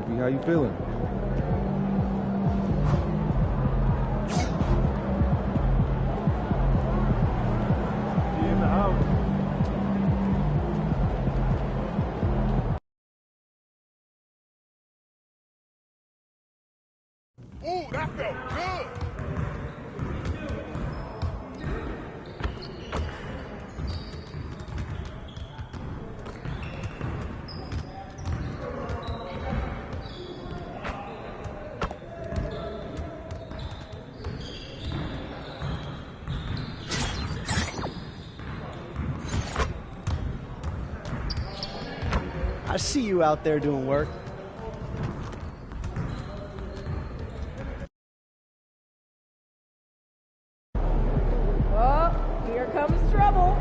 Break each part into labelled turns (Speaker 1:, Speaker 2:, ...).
Speaker 1: B, how you feeling?
Speaker 2: In the house.
Speaker 3: Ooh, that felt good.
Speaker 4: I see you out there doing work.
Speaker 5: Oh, here comes trouble.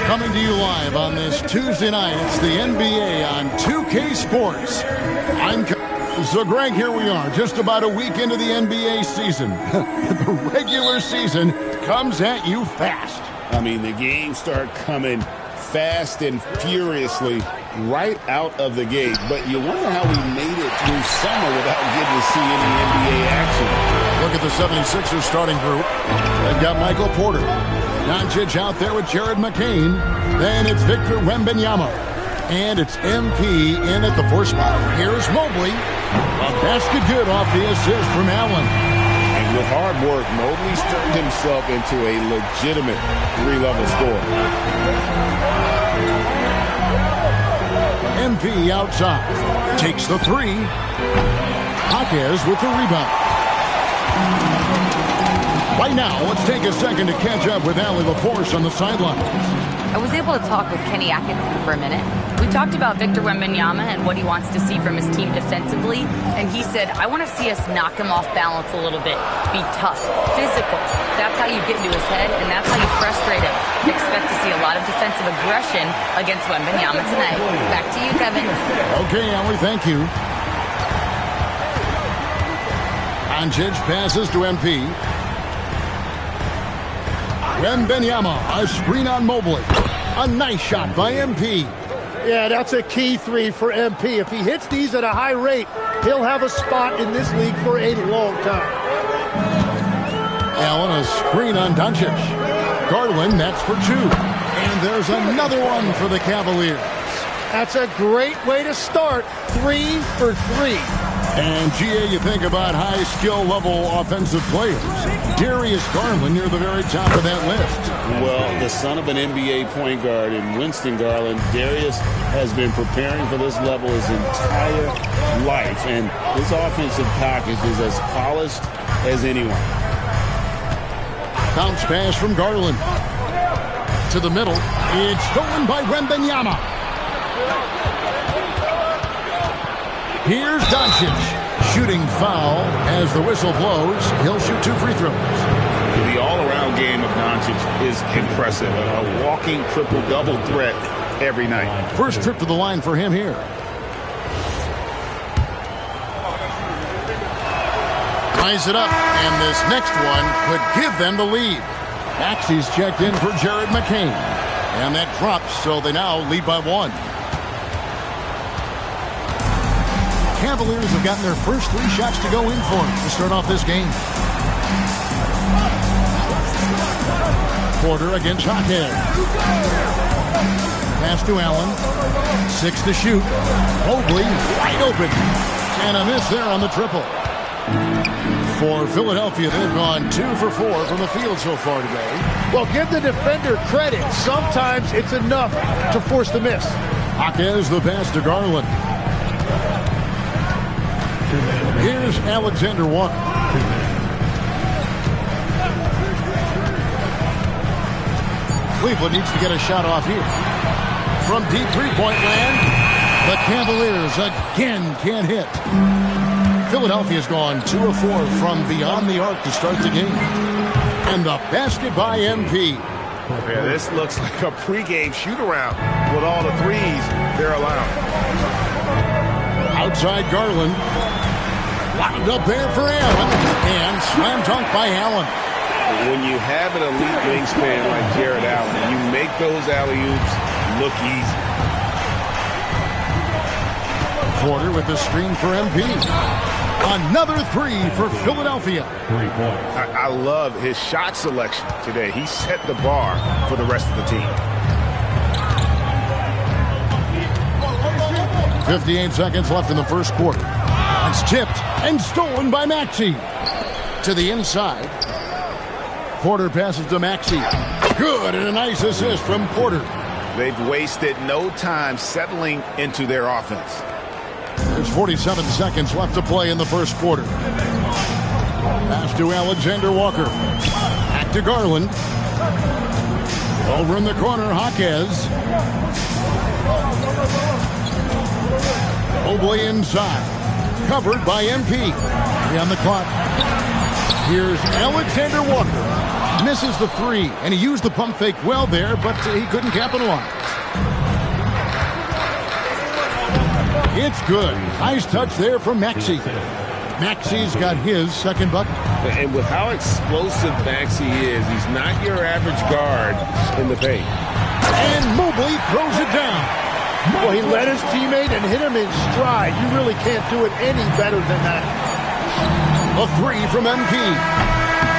Speaker 6: Coming to you live on this Tuesday night, it's the NBA on 2K Sports. So Greg, here we are, just about a week into the NBA season. The regular season comes at you fast.
Speaker 7: I mean, the games start coming fast and furiously right out of the gate. But you wonder how we made it through summer without getting to see any NBA action.
Speaker 6: Look at the 76ers starting group. They've got Michael Porter. Doncic out there with Jared McCain. Then it's Victor Wembanyama. And it's MP in at the 4 spot. Here's Mobley. A basket good off the assist from Allen.
Speaker 7: And with hard work, Mobley's turned himself into a legitimate 3-level scorer.
Speaker 6: MP outside. Takes the 3. Jaquez with the rebound. Right now, let's take a second to catch up with Allie LaForce on the sidelines.
Speaker 8: I was able to talk with Kenny Atkinson for a minute. We talked about Victor Wembanyama and what he wants to see from his team defensively, and he said, I want to see us knock him off balance a little bit, be tough, physical. That's how you get into his head, and that's how you frustrate him. Expect to see a lot of defensive aggression against Wembanyama tonight. Back to you, Kevin.
Speaker 6: Okay, Allie, thank you. Doncic passes to MP. Wembanyama, a screen on Mobley. A nice shot by MP.
Speaker 2: Yeah, that's a key 3 for MP. If he hits these at a high rate, he'll have a spot in this league for a long time.
Speaker 6: Allen, a screen on Doncic. Garland, that's for 2. And there's another one for the Cavaliers.
Speaker 2: That's a great way to start. 3 for 3.
Speaker 6: And, GA, you think about high-skill level offensive players. Darius Garland near the very top of that list.
Speaker 7: Well, the son of an NBA point guard in Winston Garland, Darius has been preparing for this level his entire life. And his offensive package is as polished as anyone.
Speaker 6: Bounce pass from Garland. To the middle. It's stolen by Wembanyama. Here's Doncic. Shooting foul as the whistle blows. He'll shoot 2 free throws.
Speaker 7: The all-around game of Doncic is impressive. A walking triple-double threat every night.
Speaker 6: First trip to the line for him here. Ties it up, and this next one could give them the lead. Maxey's checked in for Jared McCain. And that drops, so they now lead by 1. Cavaliers have gotten their first 3 shots to go in for them to start off this game. Porter against Jaquez. Pass to Allen. 6 to shoot. Mobley wide open. And a miss there on the triple. For Philadelphia, they've gone 2 for 4 from the field so far today.
Speaker 2: Well, give the defender credit. Sometimes it's enough to force the miss.
Speaker 6: Jaquez the pass to Garland. Here's Alexander Walker. Cleveland needs to get a shot off here. From deep three-point land, the Cavaliers again can't hit. Philadelphia's gone 2 of 4 from beyond the arc to start the game. And the basket by MP.
Speaker 3: Yeah, this looks like a pregame shoot-around with all the threes they're allowing.
Speaker 6: Outside Garland. Lined up there for Allen. And slam dunk by Allen.
Speaker 3: When you have an elite wingspan like Jared Allen, you make those alley-oops look easy.
Speaker 6: Porter with the screen for MP. Another 3 for Philadelphia.
Speaker 1: 3 points.
Speaker 3: I love his shot selection today. He set the bar for the rest of the team.
Speaker 6: 58 seconds left in the first quarter. It's tipped and stolen by Maxey. To the inside. Porter passes to Maxey. Good, and a nice assist from Porter.
Speaker 3: They've wasted no time settling into their offense.
Speaker 6: There's 47 seconds left to play in the first quarter. Pass to Alexander Walker. Back to Garland. Over in the corner, Jaquez. Mobley inside. Covered by MP. 3 on the clock. Here's Alexander Walker. Misses the 3, and he used the pump fake well there, but he couldn't capitalize. It's good. Nice touch there from Maxey. Maxey's got his second bucket.
Speaker 3: And with how explosive Maxey is, he's not your average guard in the paint.
Speaker 6: And Mobley throws it down.
Speaker 2: Well, he led his teammate and hit him in stride. You really can't do it any better than that.
Speaker 6: A 3 from MP.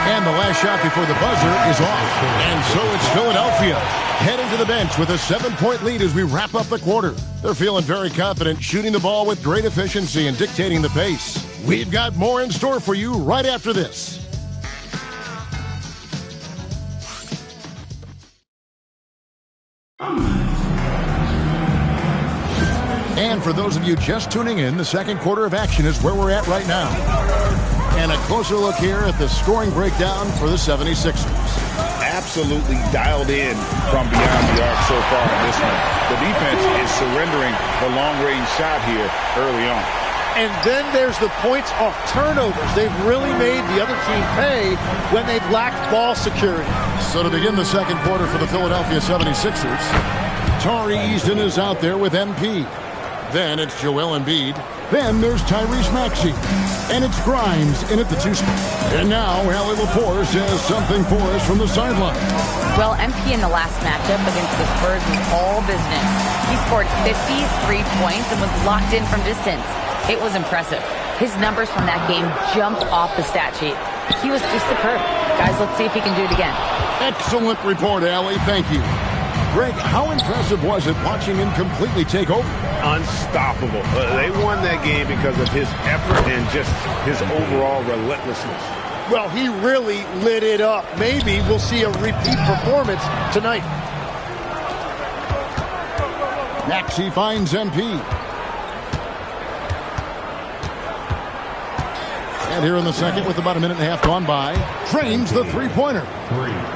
Speaker 6: And the last shot before the buzzer is off. And so it's Philadelphia heading to the bench with a 7-point lead as we wrap up the quarter. They're feeling very confident, shooting the ball with great efficiency and dictating the pace. We've got more in store for you right after this. And for those of you just tuning in, the second quarter of action is where we're at right now. And a closer look here at the scoring breakdown for the 76ers.
Speaker 3: Absolutely dialed in from beyond the arc so far in this one. The defense is surrendering the long-range shot here early on.
Speaker 2: And then there's the points off turnovers. They've really made the other team pay when they've lacked ball security.
Speaker 6: So to begin the second quarter for the Philadelphia 76ers, Tari Easton is out there with MP. Then it's Joel Embiid. Then there's Tyrese Maxey. And it's Grimes in at the 2 spot. And now Allie Laporte says something for us from the sideline.
Speaker 8: Well, MP in the last matchup against the Spurs was all business. He scored 53 points and was locked in from distance. It was impressive. His numbers from that game jump off the stat sheet. He was just superb. Guys, let's see if he can do it again.
Speaker 6: Excellent report, Allie. Thank you. Greg, how impressive was it watching him completely take over?
Speaker 3: Unstoppable. They won that game because of his effort and just his overall relentlessness.
Speaker 2: Well, he really lit it up. Maybe we'll see a repeat performance tonight.
Speaker 6: Maxey finds MP. And here in the second, with about a minute and a half gone by, trains the three-pointer.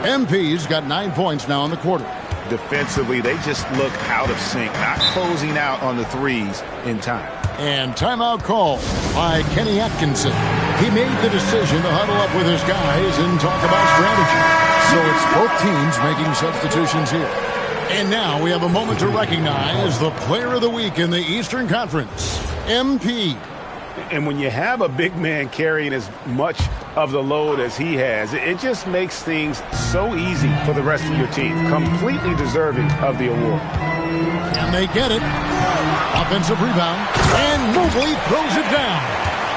Speaker 6: MP's got 9 points now in the quarter.
Speaker 3: Defensively, they just look out of sync, not closing out on the threes in time.
Speaker 6: And timeout call by Kenny Atkinson. He made the decision to huddle up with his guys and talk about strategy. So it's both teams making substitutions here. And now we have a moment to recognize the player of the week in the Eastern Conference, MP.
Speaker 3: And when you have a big man carrying as much of the load as he has, it just makes things so easy for the rest of your team. Completely deserving of the award.
Speaker 6: And they get it. Offensive rebound. And Mobley throws it down.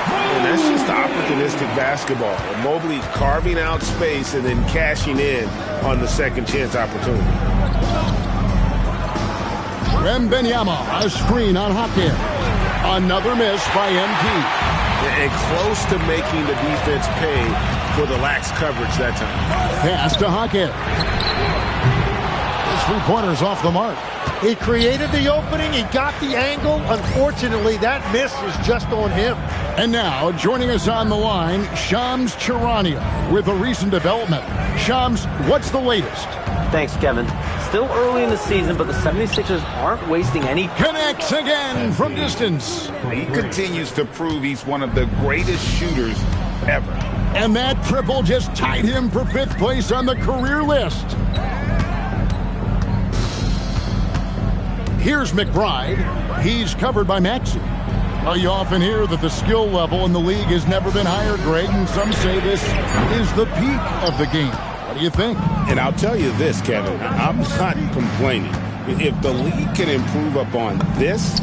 Speaker 3: And that's just opportunistic basketball. Mobley carving out space and then cashing in on the second chance opportunity.
Speaker 6: Wembanyama, a screen on Jaquez. Another miss by MP.
Speaker 3: And close to making the defense pay for the lax coverage that time.
Speaker 6: Pass to Jaquez. His three-pointer's off the mark.
Speaker 2: He created the opening. He got the angle. Unfortunately, that miss was just on him.
Speaker 6: And now, joining us on the line, Shams Charania with a recent development. Shams, what's the latest?
Speaker 1: Thanks, Kevin. Still early in the season, but the 76ers aren't wasting any...
Speaker 6: Connects again from distance.
Speaker 9: He continues to prove he's one of the greatest shooters ever.
Speaker 6: And that triple just tied him for 5th place on the career list. Here's McBride. He's covered by Maxey. Well, you often hear that the skill level in the league has never been higher, Greg, and some say this is the peak of the game. What do you think?
Speaker 7: And I'll tell you this, Kevin, I'm not complaining. If the league can improve upon this...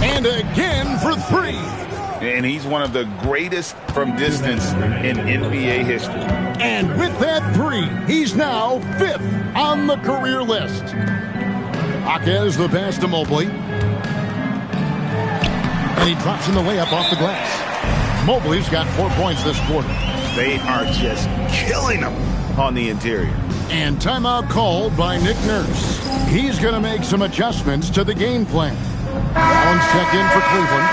Speaker 6: And again for 3.
Speaker 9: And he's one of the greatest from distance in NBA history.
Speaker 6: And with that 3, he's now 5th on the career list. Jaquez the pass to Mobley. And he drops in the layup off the glass. Mobley's got 4 points this quarter.
Speaker 9: They are just killing him on the interior.
Speaker 6: And timeout called by Nick Nurse. He's going to make some adjustments to the game plan. Allen's checked in for Cleveland.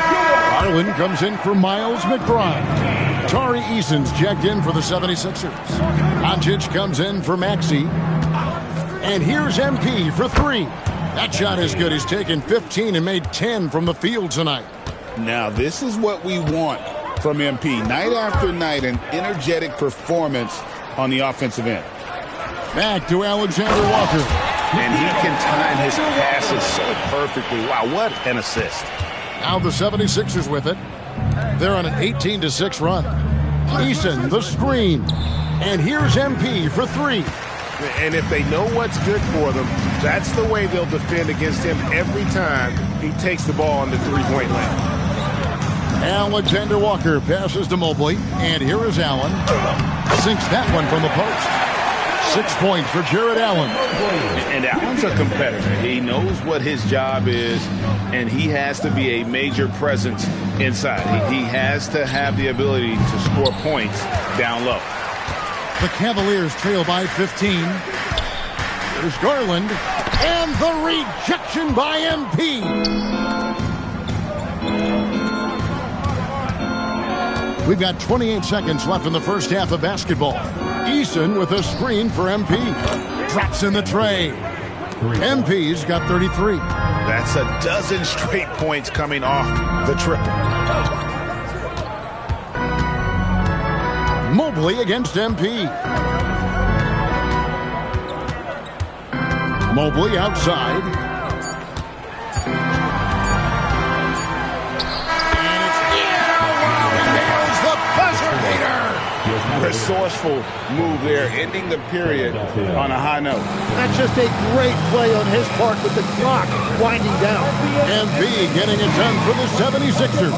Speaker 6: Garland comes in for Miles McBride. Tari Eason's checked in for the 76ers. Doncic comes in for Maxey. And here's MP for 3. That shot is good. He's taken 15 and made 10 from the field tonight.
Speaker 7: Now, this is what we want from MP. Night after night, an energetic performance on the offensive end.
Speaker 6: Back to Alexander Walker.
Speaker 9: And he can time his passes so perfectly. Wow, what an assist.
Speaker 6: Now the 76ers with it. They're on an 18-6 run. Eason, the screen. And here's MP for 3.
Speaker 3: And if they know what's good for them, that's the way they'll defend against him every time he takes the ball on the three-point line.
Speaker 6: Alexander Walker passes to Mobley. And here is Allen. Sinks that one from the post. 6 points for Jared Allen.
Speaker 7: And Allen's a competitor. He knows what his job is, and he has to be a major presence inside. He has to have the ability to score points down low.
Speaker 6: The Cavaliers trail by 15. There's Garland. And the rejection by MP. We've got 28 seconds left in the first half of basketball. Eason with a screen for MP. Drops in the tray. MP's got 33.
Speaker 9: That's a dozen straight points coming off the triple.
Speaker 6: Mobley against MP. Mobley outside. And it's and nails the buzzer beater.
Speaker 7: Resourceful move there, ending the period on a high note.
Speaker 2: That's just a great play on his part with the clock winding down.
Speaker 6: MP getting it done for the 76ers.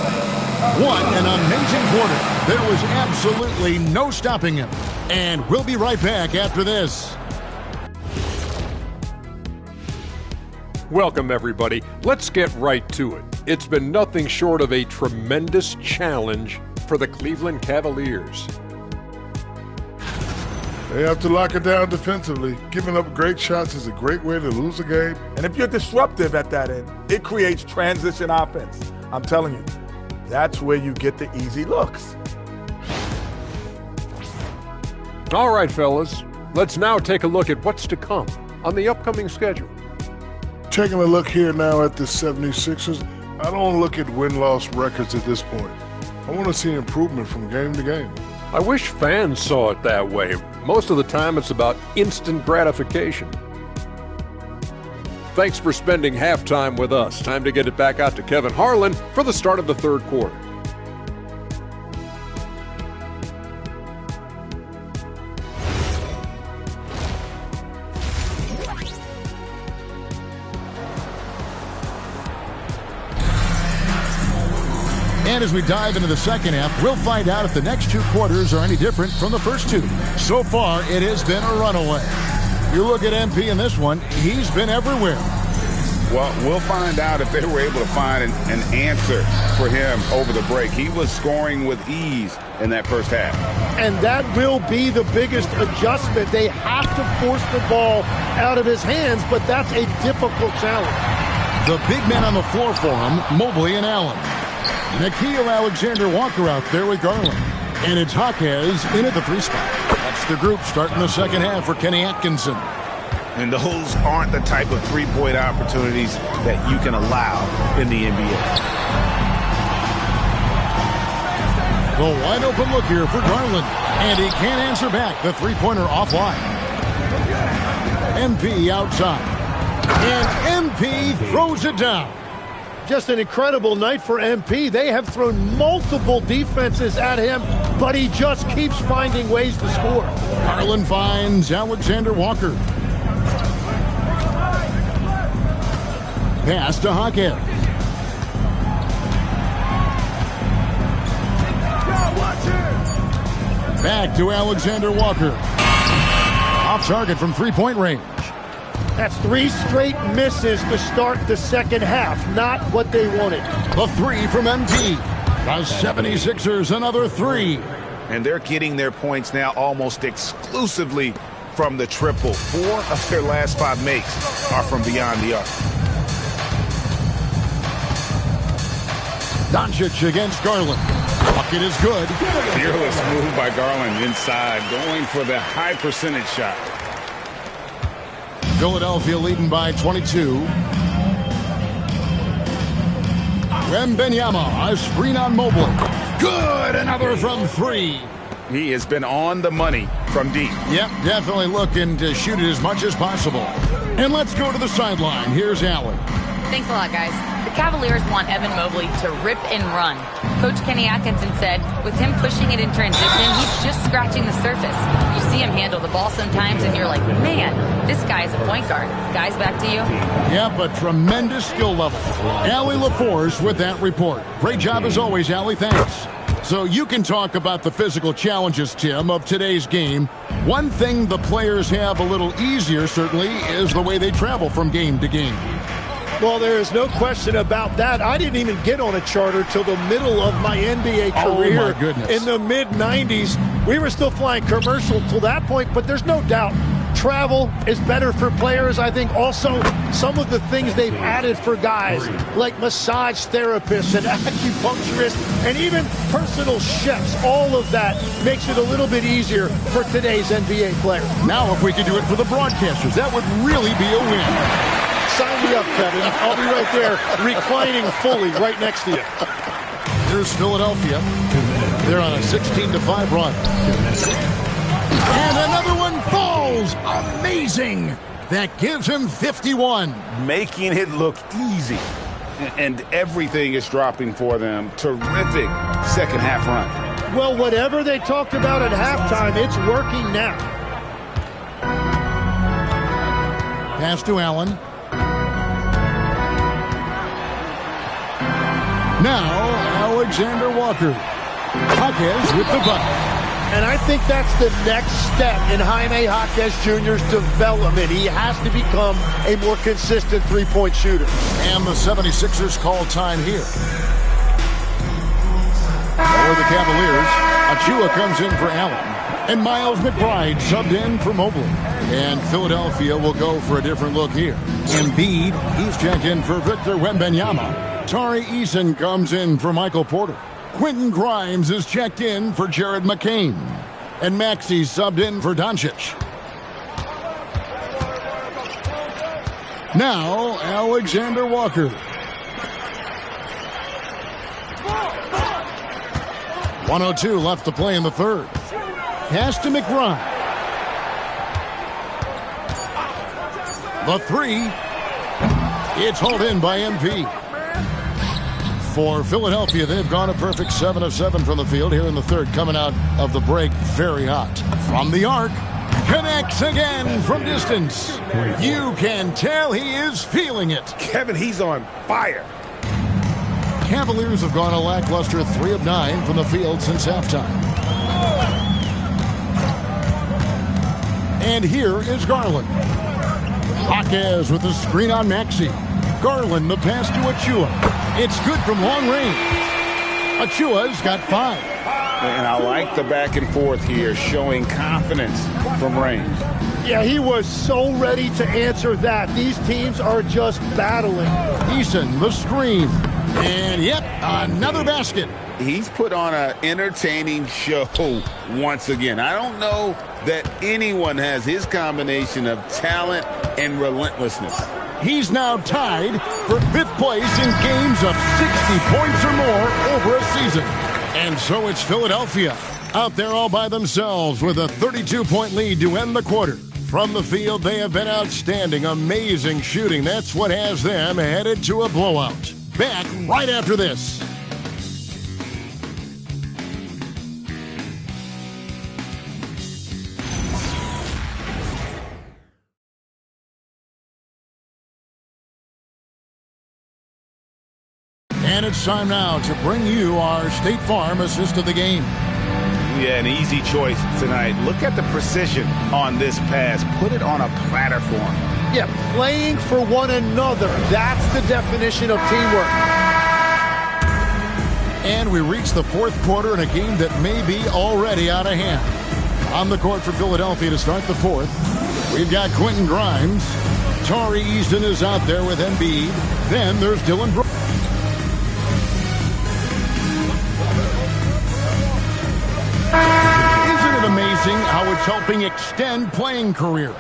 Speaker 6: What an amazing quarter. There was absolutely no stopping him. And we'll be right back after this.
Speaker 10: Welcome, everybody. Let's get right to it. It's been nothing short of a tremendous challenge for the Cleveland Cavaliers.
Speaker 11: They have to lock it down defensively. Giving up great shots is a great way to lose a game.
Speaker 12: And if you're disruptive at that end, it creates transition offense. I'm telling you, that's where you get the easy looks.
Speaker 10: All right, fellas. Let's now take a look at what's to come on the upcoming schedule.
Speaker 11: Taking a look here now at the 76ers, I don't look at win-loss records at this point. I want to see improvement from game to game.
Speaker 10: I wish fans saw it that way. Most of the time, it's about instant gratification. Thanks for spending halftime with us. Time to get it back out to Kevin Harlan for the start of the third quarter.
Speaker 6: And as we dive into the second half, we'll find out if the next 2 quarters are any different from the first 2. So far, it has been a runaway. You look at MP in this one, he's been everywhere.
Speaker 9: Well, we'll find out if they were able to find an answer for him over the break. He was scoring with ease in that first half.
Speaker 2: And that will be the biggest adjustment. They have to force the ball out of his hands, but that's a difficult challenge.
Speaker 6: The big men on the floor for him, Mobley and Allen. Nickeil Alexander-Walker out there with Garland. And it's Jaquez in at the 3 spot. That's the group starting the second half for Kenny Atkinson.
Speaker 9: And those aren't the type of three-point opportunities that you can allow in the NBA.
Speaker 6: The wide open look here for Garland. And he can't answer back. The three-pointer offline. MP outside. And MP throws it down.
Speaker 2: Just an incredible night for MP. They have thrown multiple defenses at him, but he just keeps finding ways to score.
Speaker 6: Garland finds Alexander Walker. Pass to Hawkins. Back to Alexander Walker. Off target from three-point range.
Speaker 2: That's 3 straight misses to start the second half. Not what they wanted.
Speaker 6: The three from MP. The 76ers another 3.
Speaker 9: And they're getting their points now almost exclusively from the triple. 4 of their last 5 makes are from beyond the arc.
Speaker 6: Doncic against Garland. Bucket is good.
Speaker 9: Fearless move by Garland inside, going for the high percentage shot.
Speaker 6: Philadelphia leading by 22. Wembanyama, a screen on Mobley. Good, another from 3.
Speaker 9: He has been on the money from deep.
Speaker 6: Yep, definitely looking to shoot it as much as possible. And let's go to the sideline. Here's Allen.
Speaker 8: Thanks a lot, guys. The Cavaliers want Evan Mobley to rip and run. Coach Kenny Atkinson said, with him pushing it in transition, he's just scratching the surface. You see him handle the ball sometimes, and you're like, man, this guy is a point guard. Guys, back to you.
Speaker 6: Yep, a tremendous skill level. Allie LaForce with that report. Great job as always, Allie. Thanks. So you can talk about the physical challenges, Tim, of today's game. One thing the players have a little easier, certainly, is the way they travel from game to game.
Speaker 2: Well, there is no question about that. I didn't even get on a charter till the middle of my NBA career.
Speaker 6: Oh, my goodness.
Speaker 2: In the mid-90s. We were still flying commercial till that point, but there's no doubt travel is better for players. I think also some of the things they've added for guys, like massage therapists and acupuncturists and even personal chefs, all of that makes it a little bit easier for today's NBA players.
Speaker 6: Now, if we could do it for the broadcasters, that would really be a win.
Speaker 2: Sign me up, Kevin. I'll be right there, reclining fully right next to you.
Speaker 6: Here's Philadelphia. They're on a 16-5 run. And another one falls. Amazing. That gives him 51.
Speaker 9: Making it look easy. And everything is dropping for them. Terrific second half run.
Speaker 2: Well, whatever they talked about at halftime, it's working now.
Speaker 6: Pass to Allen. Now, Alexander Walker. Jaquez with the bucket.
Speaker 2: And I think that's the next step in Jaime Jaquez Jr.'s development. He has to become a more consistent three-point shooter.
Speaker 6: And the 76ers call time here. For the Cavaliers, Achua comes in for Allen. And Miles McBride subbed in for Mobley. And Philadelphia will go for a different look here. Embiid, he's checked in for Victor Wembanyama. Tari Eason comes in for Michael Porter. Quentin Grimes is checked in for Jared McCain. And Maxey subbed in for Doncic. Now, Alexander Walker. .102 left to play in the third. Pass to McBride. The three. It's hauled in by MP. For Philadelphia, they've gone a perfect 7 of 7 from the field here in the third, coming out of the break very hot. From the arc, connects again from distance. You can tell he is feeling it.
Speaker 9: Kevin, he's on fire.
Speaker 6: Cavaliers have gone a lackluster 3 of 9 from the field since halftime. And here is Garland. Jaquez with the screen on Maxey. Garland, the pass to Achua. It's good from long range. Achua's got 5.
Speaker 9: And I like the back and forth here, showing confidence from range.
Speaker 2: Yeah, he was so ready to answer that. These teams are just battling.
Speaker 6: Eason, the screen. And yep, another basket.
Speaker 9: he's put on an entertaining show once again. I don't know that anyone has his combination of talent and relentlessness.
Speaker 6: He's now tied for 5th place in games of 60 points or more over a season. And so it's Philadelphia out there all by themselves with a 32-point lead to end the quarter. From the field, they have been outstanding, amazing shooting. That's what has them headed to a blowout. Back right after this. And it's time now to bring you our State Farm assist of the game.
Speaker 9: Yeah, an easy choice tonight. Look at the precision on this pass. Put it on a platter for him.
Speaker 2: Yeah, playing for one another. That's the definition of teamwork.
Speaker 6: And we reach the 4th quarter in a game that may be already out of hand. On the court for Philadelphia to start the 4th, we've got Quentin Grimes. Tari Easton is out there with Embiid. Then there's Dylan Brooks. Isn't it amazing how it's helping extend playing careers?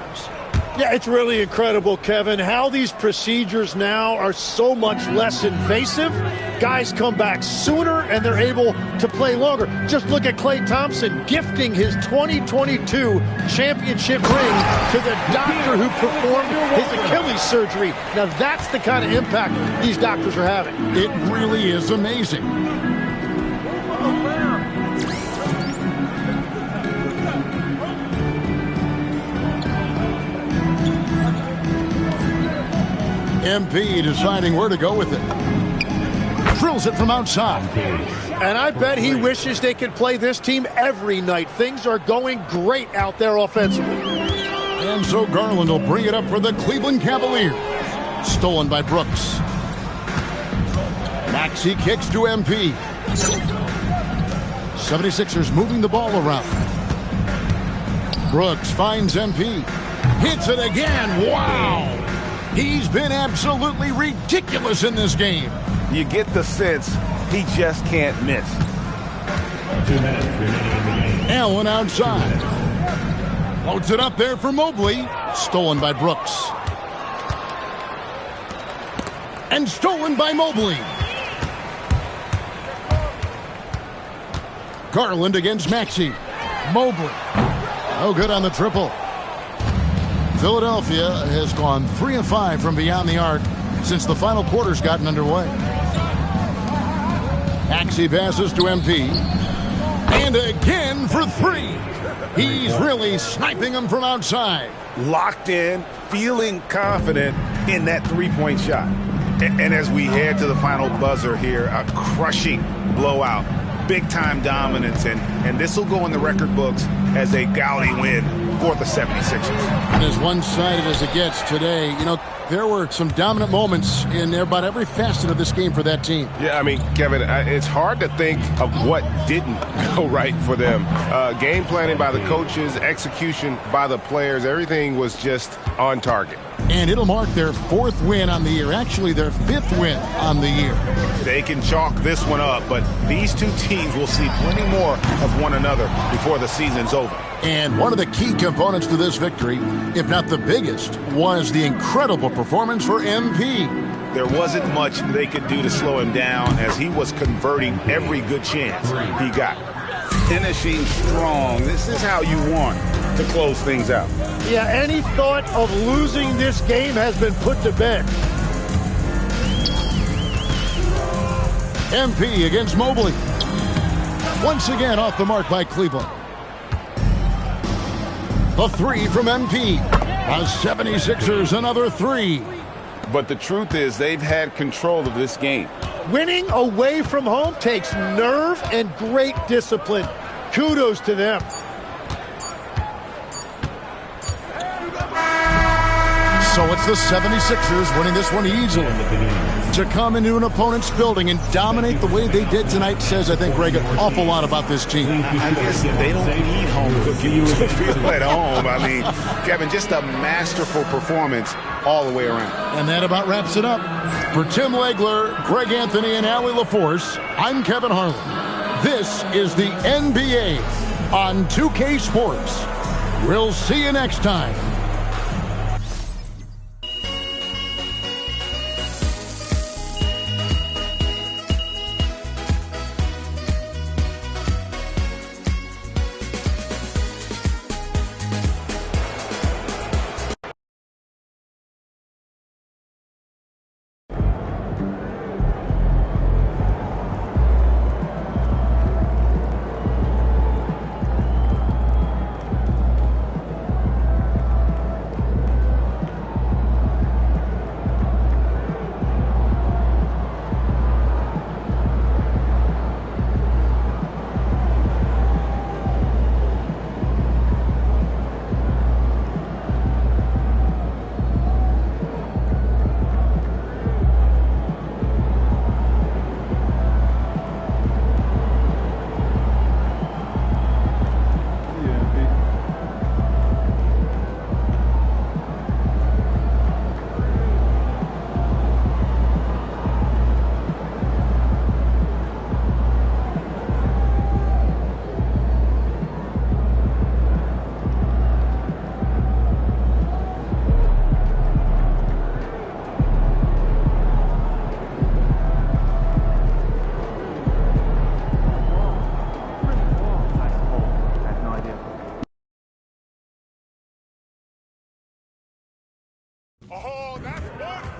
Speaker 2: Yeah, it's really incredible, Kevin, how these procedures now are so much less invasive. Guys come back sooner, and they're able to play longer. Just look at Klay Thompson gifting his 2022 championship ring to the doctor who performed his Achilles surgery. Now, that's the kind of impact these doctors are having.
Speaker 6: It really is amazing. MP deciding where to go with it. Drills it from outside.
Speaker 2: And I bet he wishes they could play this team every night. Things are going great out there offensively.
Speaker 6: And so Garland will bring it up for the Cleveland Cavaliers. Stolen by Brooks. Maxey kicks to MP. 76ers moving the ball around. Brooks finds MP. Hits it again. Wow! He's been absolutely ridiculous in this game.
Speaker 3: You get the sense he just can't miss.
Speaker 6: 2 minutes remaining. Allen outside. Floats it up there for Mobley. Stolen by Brooks. And stolen by Mobley. Garland against Maxey. Mobley. No good on the triple. Philadelphia has gone 3 of 5 from beyond the arc since the final quarter's gotten underway. Maxey passes to MP. And again for 3. He's really sniping them from outside.
Speaker 3: Locked in, feeling confident in that three-point shot. And as we head to the final buzzer here, a crushing blowout. Big-time dominance, and this will go in the record books as a gaudy win for the 76ers.
Speaker 6: And as one-sided as it gets today, you know, there were some dominant moments in about every facet of this game for that team.
Speaker 13: Yeah, I mean, Kevin, it's hard to think of what didn't go right for them. Game planning by the coaches, execution by the players, everything was just on target.
Speaker 6: And it'll mark their 4th win on the year, actually their 5th win on the year.
Speaker 3: They can chalk this one up, but these two teams will see plenty more of one another before the season's over.
Speaker 6: And one of the key components to this victory, if not the biggest, was the incredible performance for MP.
Speaker 3: There wasn't much they could do to slow him down as he was converting every good chance he got.
Speaker 9: Finishing strong. This is how you want to close things out.
Speaker 2: Yeah, any thought of losing this game has been put to bed.
Speaker 6: MP against Mobley. Once again off the mark by Cleveland. The 3 from MP. The 76ers another 3.
Speaker 9: But the truth is they've had control of this game.
Speaker 2: Winning away from home takes nerve and great discipline. Kudos to them.
Speaker 6: So it's the 76ers winning this one easily. To come into an opponent's building and dominate the way they did tonight says, I think, Greg, an awful lot about this team.
Speaker 3: I guess they don't need home cooking to feel at home. I mean, Kevin, just a masterful performance all the way around.
Speaker 6: And that about wraps it up. For Tim Legler, Greg Anthony, and Allie LaForce, I'm Kevin Harlan. This is the NBA on 2K Sports. We'll see you next time.
Speaker 3: Oh, that's one.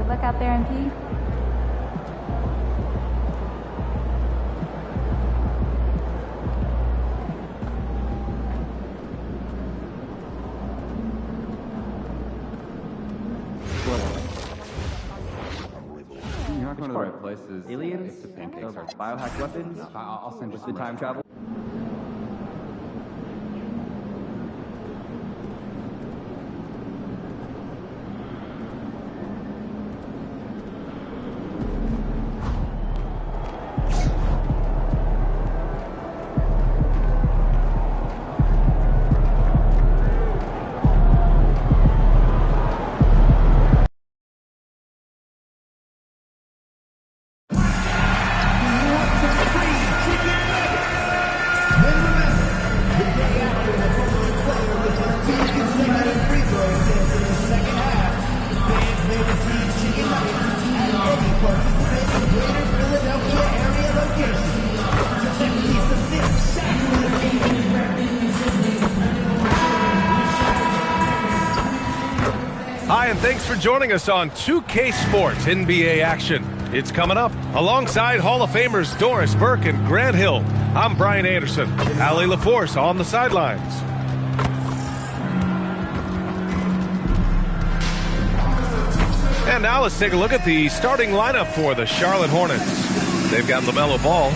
Speaker 14: Good luck out there, MP.
Speaker 15: You're not going to the right places.
Speaker 1: Aliens?
Speaker 15: If the pancakes are
Speaker 1: Biohacked weapons?
Speaker 15: I'll send you
Speaker 1: The
Speaker 15: some
Speaker 1: time travel?
Speaker 14: And thanks for joining us on 2K Sports NBA action. It's coming up alongside Hall of Famers Doris Burke and Grant Hill. I'm Brian Anderson. Allie LaForce on the sidelines. And now let's take a look at the starting lineup for the Charlotte Hornets. They've got LaMelo Ball.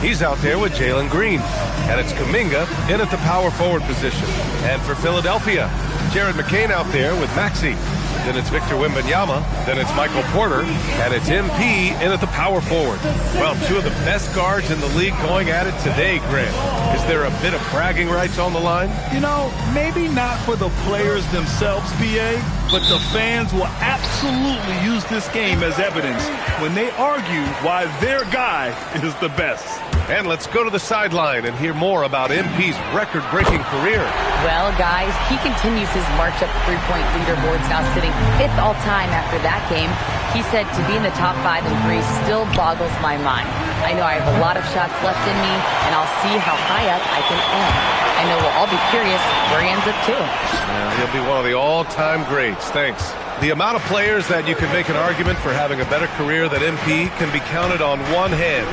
Speaker 14: He's out there with Jalen Green. And it's Kuminga in at the power forward position. And for Philadelphia, Jared McCain out there with Maxey. Then it's Victor Wembanyama. Then it's Michael Porter. And it's MP in at the power forward. Well, two of the best guards in the league going at it today, Grant. Is there a bit of bragging rights on the line?
Speaker 16: You know, maybe not for the players themselves, BA, but the fans will absolutely use this game as evidence when they argue why their guy is the best.
Speaker 14: And let's go to the sideline and hear more about MP's record-breaking career.
Speaker 8: Well, guys, he continues his march up the three-point leaderboards, now sitting 5th all-time after that game. He said to be in the top 5 in threes still boggles my mind. I know I have a lot of shots left in me, and I'll see how high up I can end. I know we'll all be curious where he ends up, too.
Speaker 14: Yeah, he'll be one of the all-time greats. Thanks. The amount of players that you can make an argument for having a better career than MP can be counted on one hand.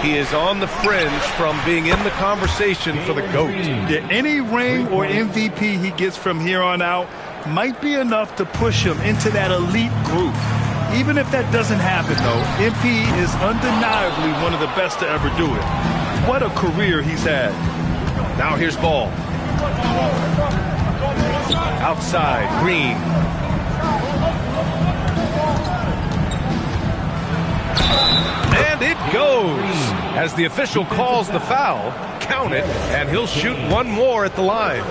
Speaker 14: He is on the fringe from being in the conversation for the GOAT.
Speaker 16: Yeah, any ring or MVP he gets from here on out might be enough to push him into that elite group. Even if that doesn't happen, though, MP is undeniably one of the best to ever do it. What a career he's had.
Speaker 14: Now here's Ball. Outside, Green. And it goes. As the official calls the foul, count it, and he'll shoot one more at the line.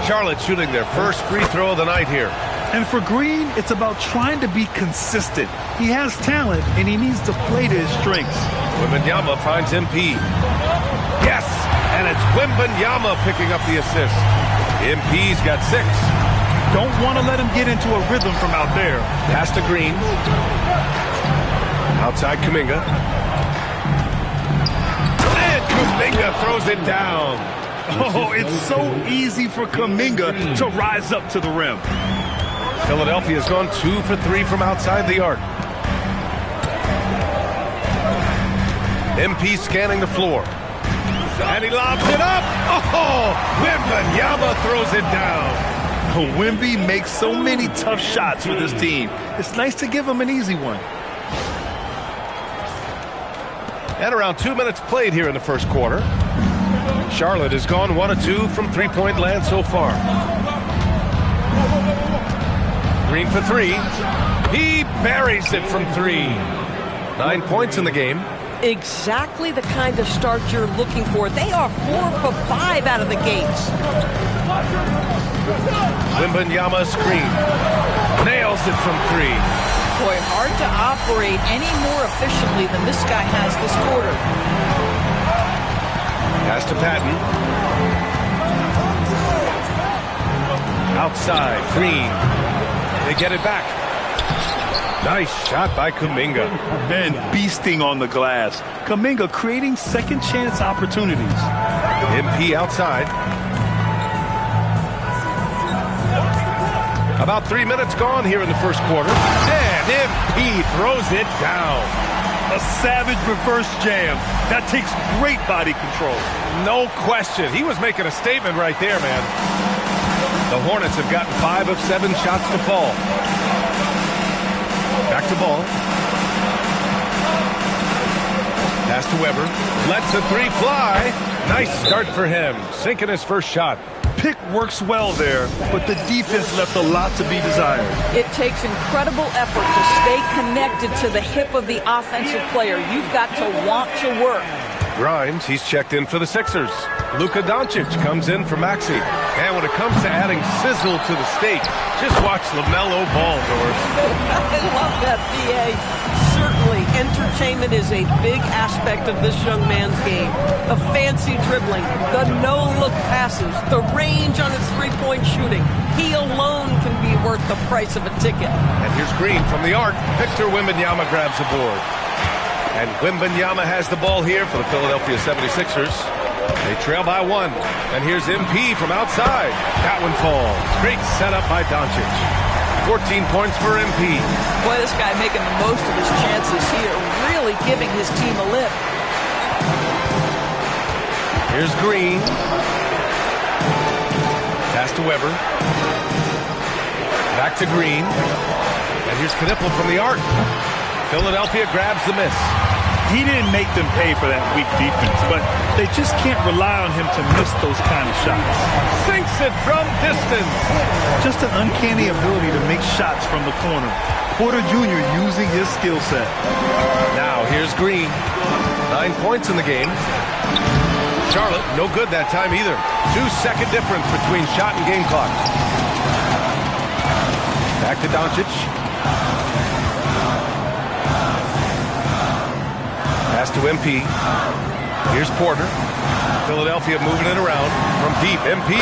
Speaker 14: Charlotte shooting their first free throw of the night here.
Speaker 16: And for Green, it's about trying to be consistent. He has talent, and he needs to play to his strengths.
Speaker 14: Wembanyama finds MP. Yes, and it's Wembanyama picking up the assist. MP's got 6.
Speaker 16: Don't want to let him get into a rhythm from out there.
Speaker 14: Pass to Green. Outside Kuminga. And Kuminga throws it down.
Speaker 16: Oh, it's so easy for Kuminga to rise up to the rim.
Speaker 14: Philadelphia's gone 2 for 3 from outside the arc. MP scanning the floor. And he lobs it up. Oh, Wembanyama throws it down.
Speaker 16: Wemby makes so many tough shots for this team. It's nice to give him an easy one.
Speaker 14: And around 2 minutes played here in the first quarter. Charlotte has gone 1 of 2 from three-point land so far. Green for 3. He buries it from 3. 9 points in the game.
Speaker 17: Exactly the kind of start you're looking for. They are 4 for 5 out of the gates.
Speaker 14: Wembanyama screen. Nails it from 3.
Speaker 17: Boy, hard to operate any more efficiently than this guy has this quarter.
Speaker 14: Pass to Patton. Outside, Green. They get it back. Nice shot by Kuminga.
Speaker 16: Ben beasting on the glass. Kuminga creating second chance opportunities.
Speaker 14: MP outside. About 3 minutes gone here in the first quarter. And MP throws it down.
Speaker 16: A savage reverse jam. That takes great body control.
Speaker 14: No question. He was making a statement right there, man. The Hornets have gotten 5 of 7 shots to fall. Back to Ball. Pass to Weber. Lets a 3 fly. Nice start for him. Sinking his first shot.
Speaker 16: Pick works well there, but the defense left a lot to be desired.
Speaker 17: It takes incredible effort to stay connected to the hip of the offensive player. You've got to want to work.
Speaker 14: Grimes, he's checked in for the Sixers. Luka Doncic comes in for Maxey. And when it comes to adding sizzle to the steak, just watch LaMelo Ball, Doris.
Speaker 17: I love that, BA. Certainly, entertainment is a big aspect of this young man's game. The fancy dribbling, the no-look passes, the range on his three-point shooting. He alone can be worth the price of a ticket.
Speaker 14: And here's Green from the arc. Victor Wembanyama grabs the board. And Wembanyama has the ball here for the Philadelphia 76ers. They trail by 1. And here's MP from outside. That one falls. Great setup by Doncic. 14 points for MP.
Speaker 17: Boy, this guy making the most of his chances here, really giving his team a lift.
Speaker 14: Here's Green. Pass to Weber. Back to Green. And here's Knipple from the arc. Philadelphia grabs the miss.
Speaker 16: He didn't make them pay for that weak defense, but they just can't rely on him to miss those kind of shots.
Speaker 14: Sinks it from distance.
Speaker 16: Just an uncanny ability to make shots from the corner. Porter Jr. using his skill set.
Speaker 14: Now here's Green. 9 points in the game. Charlotte, no good that time either. 2-second difference between shot and game clock. Back to Doncic. Pass to MP. Here's Porter. Philadelphia moving it around from deep. MP.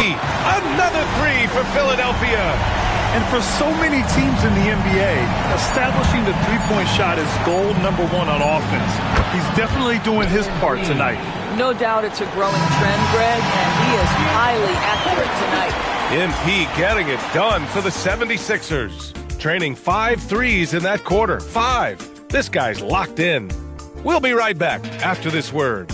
Speaker 14: Another three for Philadelphia.
Speaker 16: And for so many teams in the NBA, establishing the three-point shot is goal number one on offense. He's definitely doing his part tonight.
Speaker 17: No doubt it's a growing trend, Greg, and he is highly accurate tonight.
Speaker 14: MP getting it done for the 76ers. Training 5 threes in that quarter. 5. This guy's locked in. We'll be right back after this word.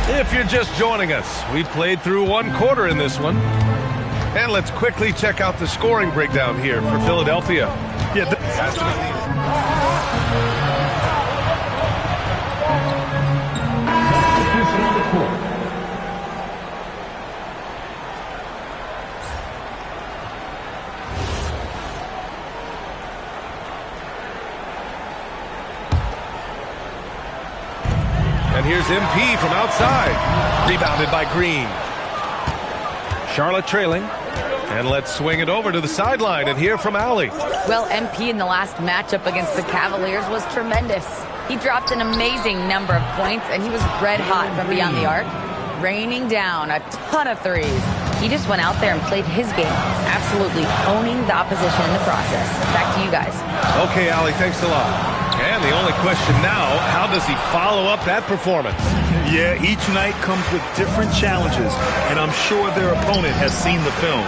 Speaker 14: If you're just joining us, we played through 1 quarter in this one. And let's quickly check out the scoring breakdown here for Philadelphia.
Speaker 16: Yeah,
Speaker 14: And here's MP from outside. Rebounded by Green. Charlotte trailing. And let's swing it over to the sideline and hear from Allie.
Speaker 8: Well, MP in the last matchup against the Cavaliers was tremendous. He dropped an amazing number of points, and he was red hot from beyond the arc, raining down a ton of threes. He just went out there and played his game, absolutely owning the opposition in the process. Back to you guys.
Speaker 14: Okay, Allie, thanks a lot. And the only question now, how does he follow up that performance?
Speaker 16: Yeah, each night comes with different challenges, and I'm sure their opponent has seen the film.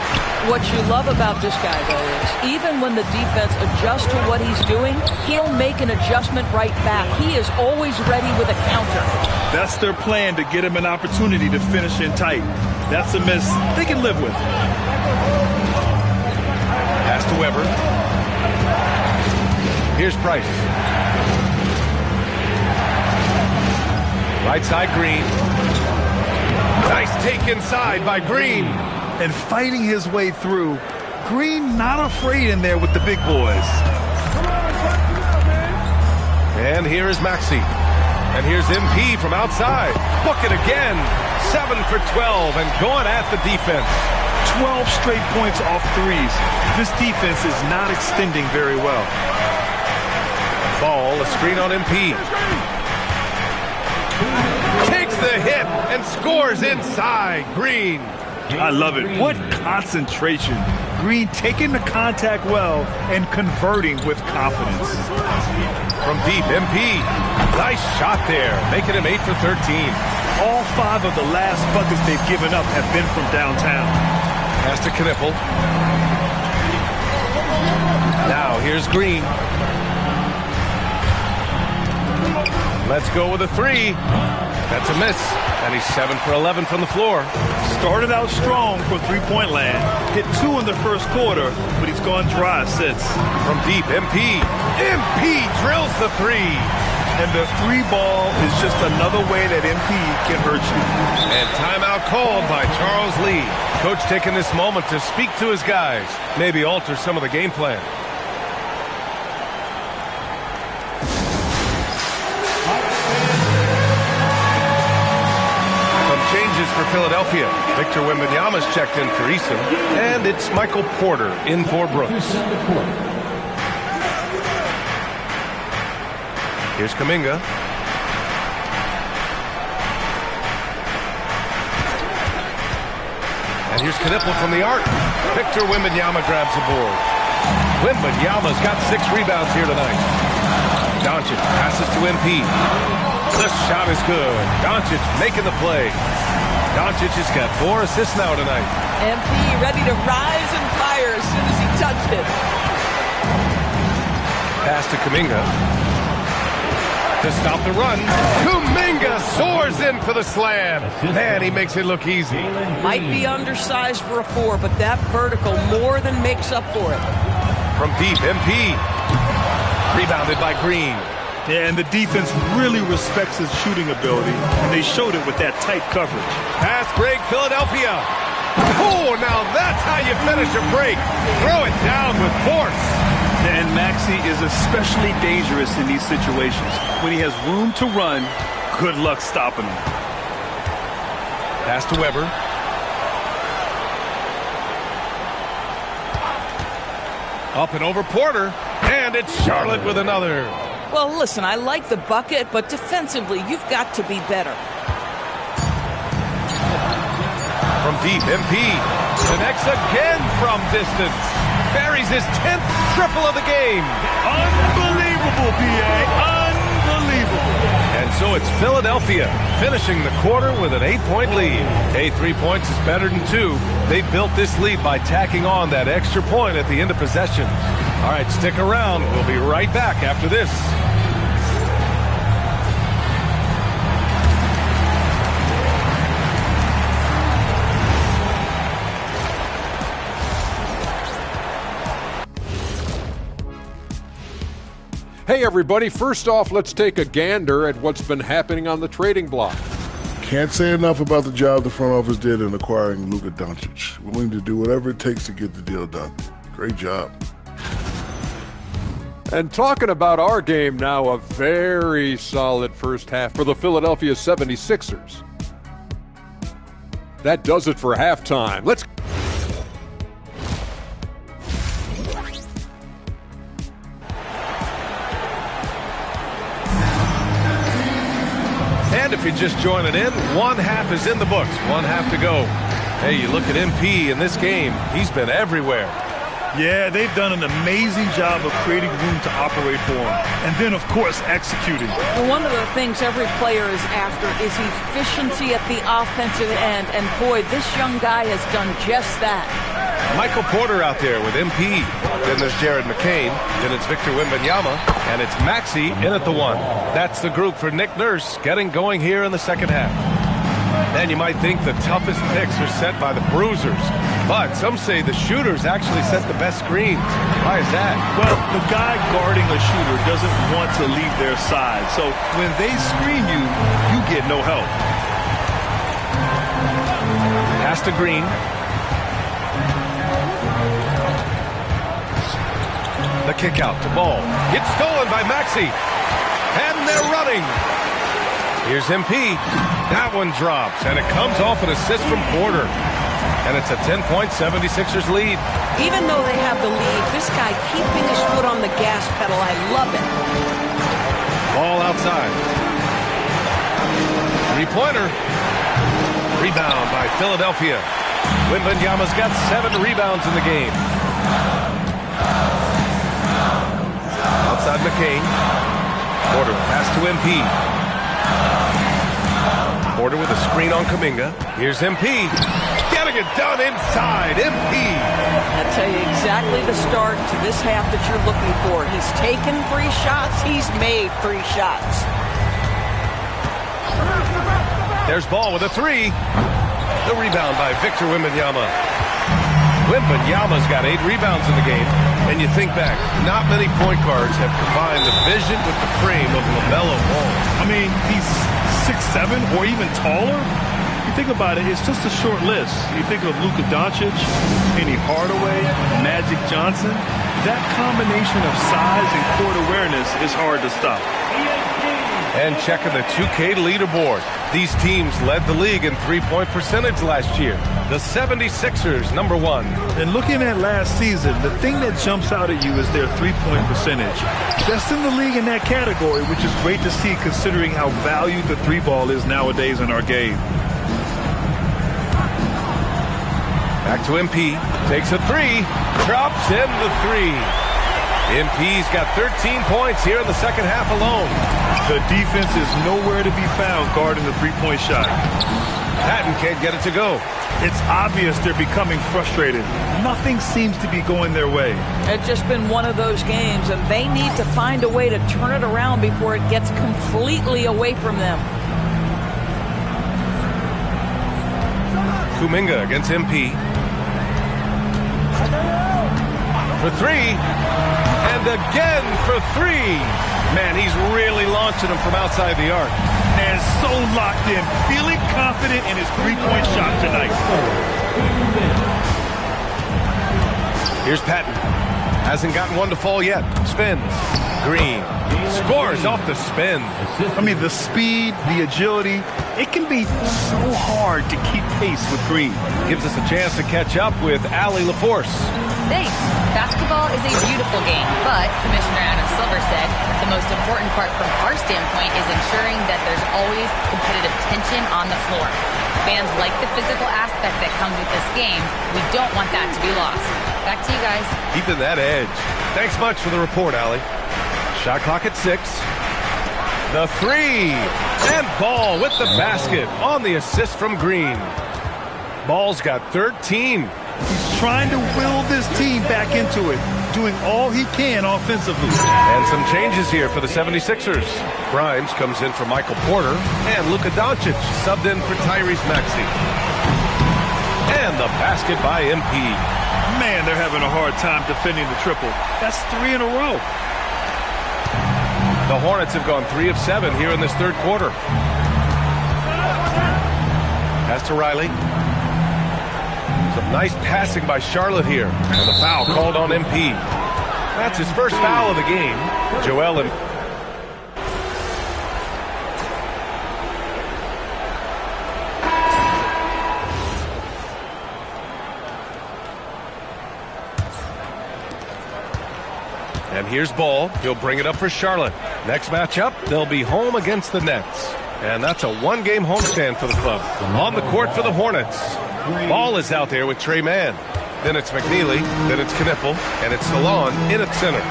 Speaker 17: What you love about this guy, though, is even when the defense adjusts to what he's doing, he'll make an adjustment right back. He is always ready with a counter.
Speaker 16: That's their plan, to get him an opportunity to finish in tight. That's a miss they can live with.
Speaker 14: Pass to Weber. Here's Price. Right side, Green. Nice take inside by Green.
Speaker 16: And fighting his way through. Green not afraid in there with the big boys.
Speaker 14: And here is Maxey. And here's MP from outside. Book it again. 7 for 12 and going at the defense.
Speaker 16: 12 straight points off threes. This defense is not extending very well.
Speaker 14: Ball, a screen on MP. Takes the hit and scores inside. Green.
Speaker 16: I love it. What concentration. Green taking the contact well and converting with confidence.
Speaker 14: From deep, MP. Nice shot there, making him 8 for 13.
Speaker 16: All 5 of the last buckets they've given up have been from downtown.
Speaker 14: Pass to Knipple. Now here's Green. Let's go with a 3. That's a miss. And he's 7 for 11 from the floor.
Speaker 16: Started out strong from three-point land. Hit 2 in the first quarter, but he's gone dry since.
Speaker 14: From deep, MP. MP drills the 3.
Speaker 16: And the 3 ball is just another way that MP can hurt you.
Speaker 14: And timeout called by Charles Lee. Coach taking this moment to speak to his guys. Maybe alter some of the game plan. Changes for Philadelphia. Victor Wembanyama's checked in for Eason. And it's Michael Porter in for Brooks. Here's Kuminga. And here's Knipple from the arc. Victor Wembanyama grabs the board. Wembanyama's got 6 rebounds here tonight. Doncic passes to MP. The shot is good. Doncic making the play. Doncic has got 4 assists now tonight.
Speaker 17: MP ready to rise and fire as soon as he touched it.
Speaker 14: Pass to Kuminga. To stop the run. Kuminga soars in for the slam. Man, he makes it look easy.
Speaker 17: Might be undersized for a 4, but that vertical more than makes up for it.
Speaker 14: From deep, MP. Rebounded by Green.
Speaker 16: Yeah, and the defense really respects his shooting ability, and they showed it with that tight coverage.
Speaker 14: Pass break, Philadelphia. Oh, now that's how you finish a break. Throw it down with force.
Speaker 16: And Maxey is especially dangerous in these situations. When he has room to run, good luck stopping him.
Speaker 14: Pass to Weber. Up and over Porter. And it's Charlotte with another.
Speaker 17: Well, listen, I like the bucket, but defensively, you've got to be better.
Speaker 14: From deep, MP connects again from distance. Buries his 10th triple of the game.
Speaker 16: Unbelievable, PA. Unbelievable.
Speaker 14: And so it's Philadelphia finishing the quarter with an 8-point lead. Hey, 3 points is better than 2. They built this lead by tacking on that extra point at the end of possessions. All right, stick around. We'll be right back after this.
Speaker 10: Hey everybody, first off, let's take a gander at what's been happening on the trading block.
Speaker 11: Can't say enough about the job the front office did in acquiring Luka Doncic. Willing to do whatever it takes to get the deal done. Great job.
Speaker 10: And talking about our game now, a very solid first half for the Philadelphia 76ers. That does it for halftime. Let's
Speaker 14: And if you're just joining in, 1 half is in the books, 1 half to go. Hey, you look at MP in this game, he's been everywhere.
Speaker 16: Yeah, they've done an amazing job of creating room to operate for him. And then, of course, executing.
Speaker 17: Well, one of the things every player is after is efficiency at the offensive end. And boy, this young guy has done just that.
Speaker 14: Michael Porter out there with MP. Then there's Jared McCain. Then it's Victor Wembanyama. And it's Maxey in at the 1. That's the group for Nick Nurse getting going here in the second half. And you might think the toughest picks are set by the bruisers. But some say the shooters actually set the best screens. Why is that?
Speaker 16: Well, the guy guarding a shooter doesn't want to leave their side. So when they screen you, you get no help.
Speaker 14: Pass to Green. The kick out to Ball. It's stolen by Maxey. And they're running. Here's MP. That one drops, and it comes off an assist from Porter. And it's a 10-point 76ers lead.
Speaker 17: Even though they have the lead, this guy keeping his foot on the gas pedal, I love it.
Speaker 14: Ball outside. Three-pointer. Rebound by Philadelphia. Wembanyama's got 7 rebounds in the game. Outside McCain. Porter pass to MP. Porter with a screen on Kuminga. Here's MP. Getting it done inside. MP.
Speaker 17: I'll tell you exactly the start to this half that you're looking for. He's taken 3 shots. He's made 3 shots.
Speaker 14: There's Ball with a 3. The rebound by Victor Wembanyama. Wembanyama's got 8 rebounds in the game. And you think back, not many point guards have combined the vision with the frame of LaMelo Ball.
Speaker 16: I mean, he's 6'7", or even taller. You think about it, it's just a short list. You think of Luka Doncic, Penny Hardaway, Magic Johnson. That combination of size and court awareness is hard to stop.
Speaker 14: And checking the 2K leaderboard. These teams led the league in three-point percentage last year. The 76ers, number 1.
Speaker 16: And looking at last season, the thing that jumps out at you is their three-point percentage. Best in the league in that category, which is great to see considering how valued the 3-ball is nowadays in our game.
Speaker 14: Back to MP. Takes a three. Drops in the three. MP's got 13 points here in the second half alone.
Speaker 16: The defense is nowhere to be found guarding the three-point shot.
Speaker 14: Patton can't get it to go.
Speaker 16: It's obvious they're becoming frustrated. Nothing seems to be going their way.
Speaker 17: It's just been one of those games, and they need to find a way to turn it around before it gets completely away from them.
Speaker 14: Kuminga against MP. For three. And again for three. Man, he's really launching them from outside the arc.
Speaker 16: And so locked in, feeling confident in his three-point shot tonight.
Speaker 14: Here's Patton. Hasn't gotten one to fall yet. Spins. Green. Scores off the spin.
Speaker 16: I mean, the speed, the agility, it can be so hard to keep pace with Green.
Speaker 14: Gives us a chance to catch up with Allie LaForce.
Speaker 8: Thanks. Basketball is a beautiful game, but Commissioner Adam Silver said the most important part from our standpoint is ensuring that there's always competitive tension on the floor. Fans like the physical aspect that comes with this game. We don't want that to be lost. Back to you guys.
Speaker 14: Keeping that edge. Thanks much for the report, Allie. Shot clock at 6. The three. And Ball with the basket on the assist from Green. Ball's got 13.
Speaker 16: He's trying to will this team back into it, doing all he can offensively.
Speaker 14: And some changes here for the 76ers. Grimes comes in for Michael Porter, and Luka Doncic subbed in for Tyrese Maxey. And the basket by MP.
Speaker 16: Man, they're having a hard time defending the triple. That's 3 in a row.
Speaker 14: The Hornets have gone 3 of 7 here in this third quarter. Pass to Riley. Some nice passing by Charlotte here. And the foul called on MP. That's his first foul of the game. Joel and... And here's Ball. He'll bring it up for Charlotte. Next matchup, they'll be home against the Nets. And that's a one-game homestand for the club. On the court for the Hornets. Ball is out there with Trey Mann. Then it's McNeely. Then it's Knipple. And it's Salon in at center.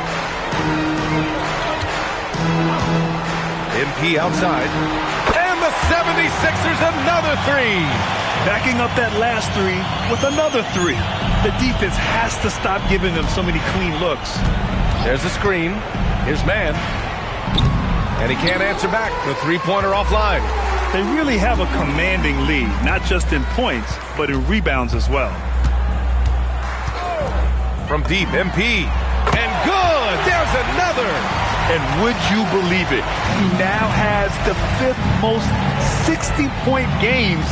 Speaker 14: MP outside. And the 76ers another three.
Speaker 16: Backing up that last three with another three. The defense has to stop giving them so many clean looks.
Speaker 14: There's a screen. Here's Mann. And he can't answer back. The three-pointer offline.
Speaker 16: They really have a commanding lead, not just in points, but in rebounds as well.
Speaker 14: From deep, MP. And good! There's another!
Speaker 16: And would you believe it? He now has the 5th most 60-point games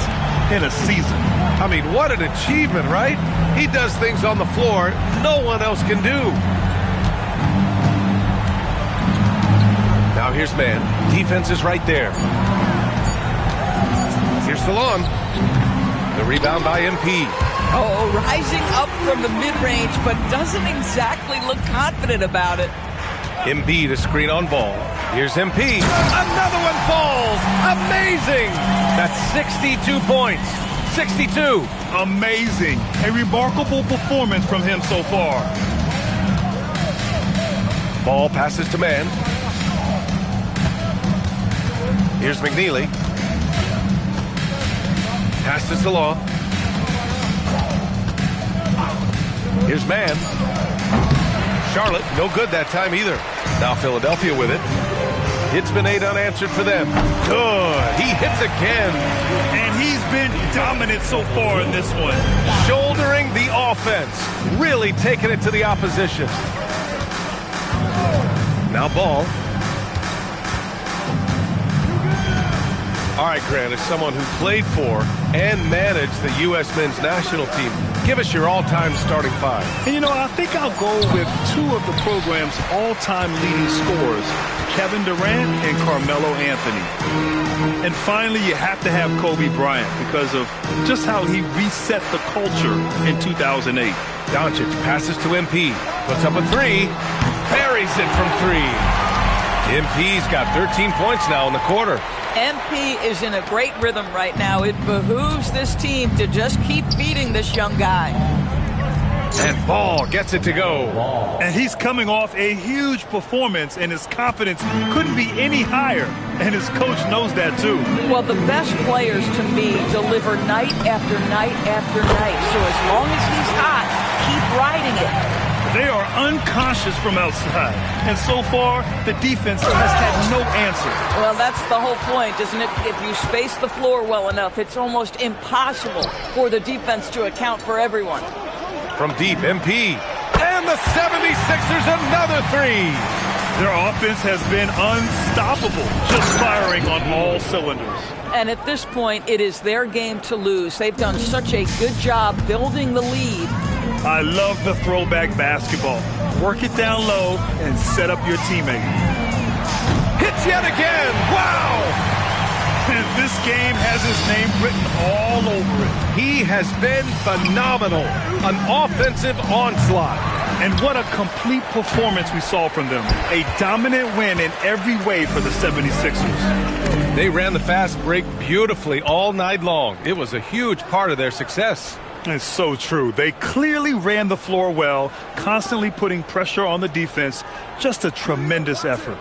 Speaker 16: in a season.
Speaker 14: I mean, what an achievement, right? He does things on the floor no one else can do. Now here's Mann. Defense is right there. Here's Salon. The rebound by MP.
Speaker 17: Oh, rising up from the mid-range, but doesn't exactly look confident about it.
Speaker 14: Embiid a screen on Ball. Here's MP. Another one falls. Amazing. That's 62 points. 62.
Speaker 16: Amazing. A remarkable performance from him so far.
Speaker 14: Ball passes to Mann. Here's McNeely. Pass to Salon. Here's Mann. Charlotte, no good that time either. Now Philadelphia with it. It's been 8 unanswered for them. Good. He hits again.
Speaker 16: And he's been dominant so far in this one.
Speaker 14: Shouldering the offense. Really taking it to the opposition. Now Ball. All right, Grant, as someone who played for and managed the U.S. men's national team, give us your all-time starting 5.
Speaker 16: And, you know, I think I'll go with 2 of the program's all-time leading scorers, Kevin Durant and Carmelo Anthony. And finally, you have to have Kobe Bryant because of just how he reset the culture in 2008.
Speaker 14: Doncic passes to MP, puts up a 3, buries it from 3. MP's got 13 points now in the quarter.
Speaker 17: MP is in a great rhythm right now. It behooves this team to just keep feeding this young guy.
Speaker 14: And Ball gets it to go.
Speaker 16: And he's coming off a huge performance, and his confidence couldn't be any higher. And his coach knows that, too.
Speaker 17: Well, the best players, to me, deliver night after night after night. So as long as he's hot, keep riding it.
Speaker 16: They are unconscious from outside. And so far, the defense has had no answer.
Speaker 17: Well, that's the whole point, isn't it? If you space the floor well enough, it's almost impossible for the defense to account for everyone.
Speaker 14: From deep, MP. And the 76ers another three.
Speaker 16: Their offense has been unstoppable, just firing on all cylinders.
Speaker 17: And at this point, it is their game to lose. They've done such a good job building the lead.
Speaker 16: I love the throwback basketball. Work it down low and set up your teammate.
Speaker 14: Hits yet again. Wow!
Speaker 16: And this game has his name written all over it.
Speaker 14: He has been phenomenal. An offensive onslaught.
Speaker 16: And what a complete performance we saw from them. A dominant win in every way for the 76ers.
Speaker 14: They ran the fast break beautifully all night long. It was a huge part of their success.
Speaker 16: It's so true. They clearly ran the floor well, constantly putting pressure on the defense. Just a tremendous effort.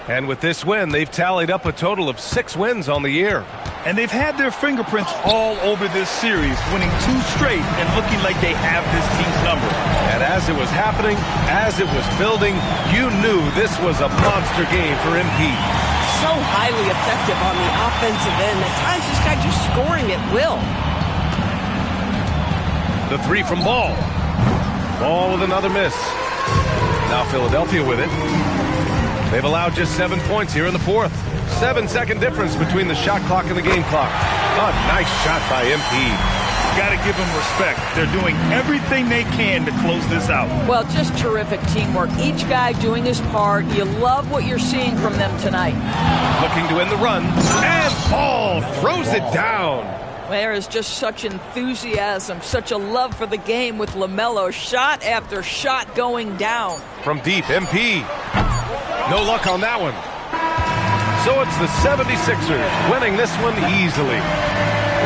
Speaker 14: And with this win, they've tallied up a total of 6 wins on the year.
Speaker 16: And they've had their fingerprints all over this series, winning 2 straight and looking like they have this team's number.
Speaker 14: And as it was happening, as it was building, you knew this was a monster game for MP.
Speaker 17: So highly effective on the offensive end. At times, this guy just scoring at will.
Speaker 14: The three from Ball. Ball with another miss. Now Philadelphia with it. They've allowed just 7 points here in the fourth. 7-second difference between the shot clock and the game clock. A nice shot by MP.
Speaker 16: Got to give them respect. They're doing everything they can to close this out.
Speaker 17: Well, just terrific teamwork. Each guy doing his part. You love what you're seeing from them tonight.
Speaker 14: Looking to end the run. And Ball throws it down.
Speaker 17: There is just such enthusiasm, such a love for the game with LaMelo. Shot after shot going down.
Speaker 14: From deep, MP. No luck on that one. So it's the 76ers winning this one easily.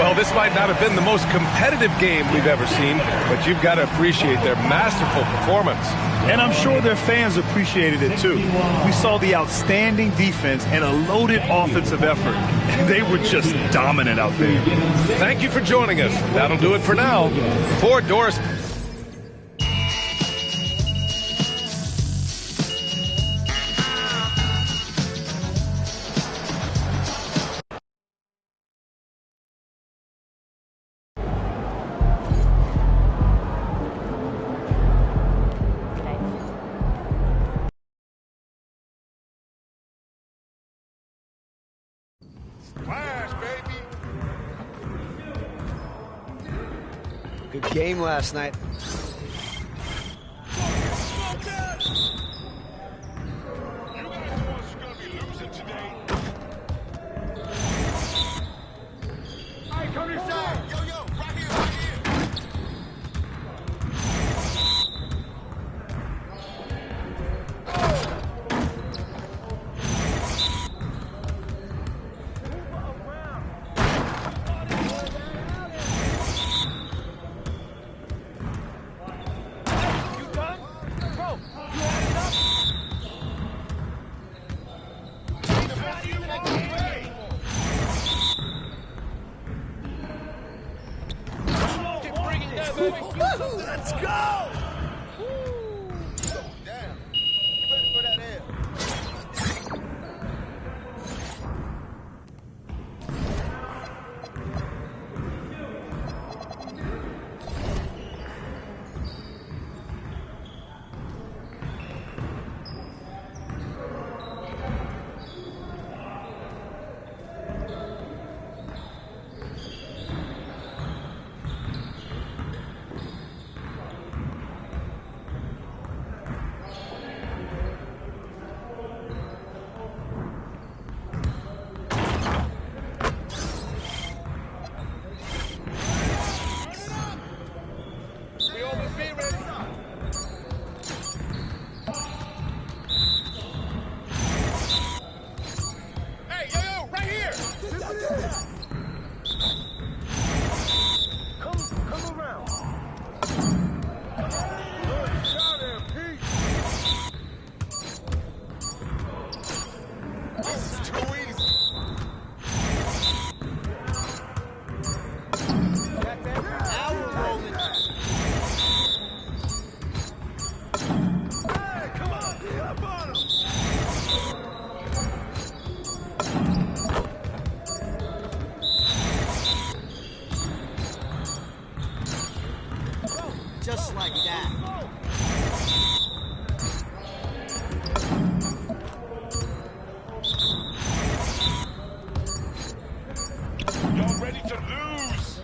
Speaker 14: Well, this might not have been the most competitive game we've ever seen, but you've got to appreciate their masterful performance.
Speaker 16: And I'm sure their fans appreciated it too. We saw the outstanding defense and a loaded offensive effort. They were just dominant out there.
Speaker 14: Thank you for joining us. That'll do it for now. For Doris.
Speaker 4: Good game last night. Just like that.
Speaker 18: Y'all ready to lose?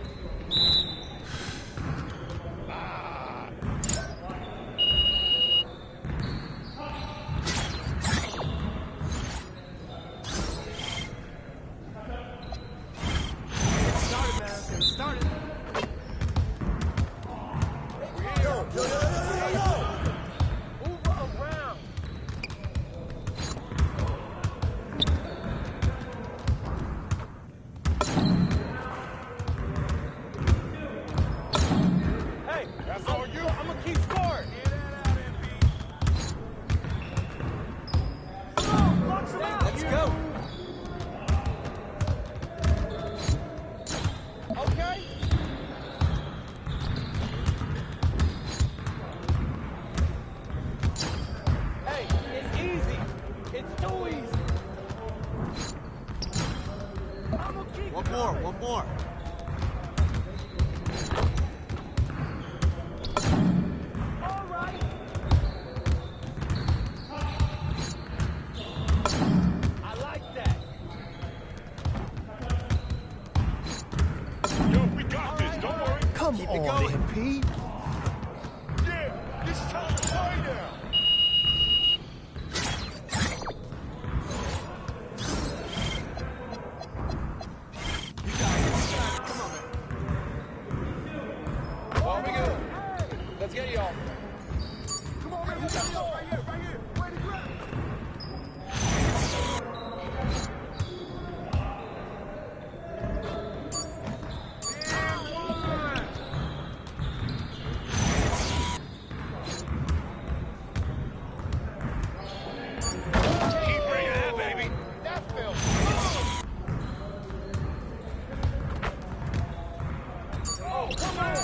Speaker 4: One more.
Speaker 18: I like that. Yo, we got this. Don't worry.
Speaker 4: Come on, MP.
Speaker 18: Yeah, it's time to play now.
Speaker 19: Let's get y'all.
Speaker 18: Come on, man. Right here. Way to grab. Keep bringing that, baby. That felt oh, come on.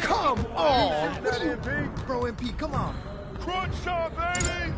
Speaker 4: Come on. Bro, MP, come on.
Speaker 18: Crunch time, baby.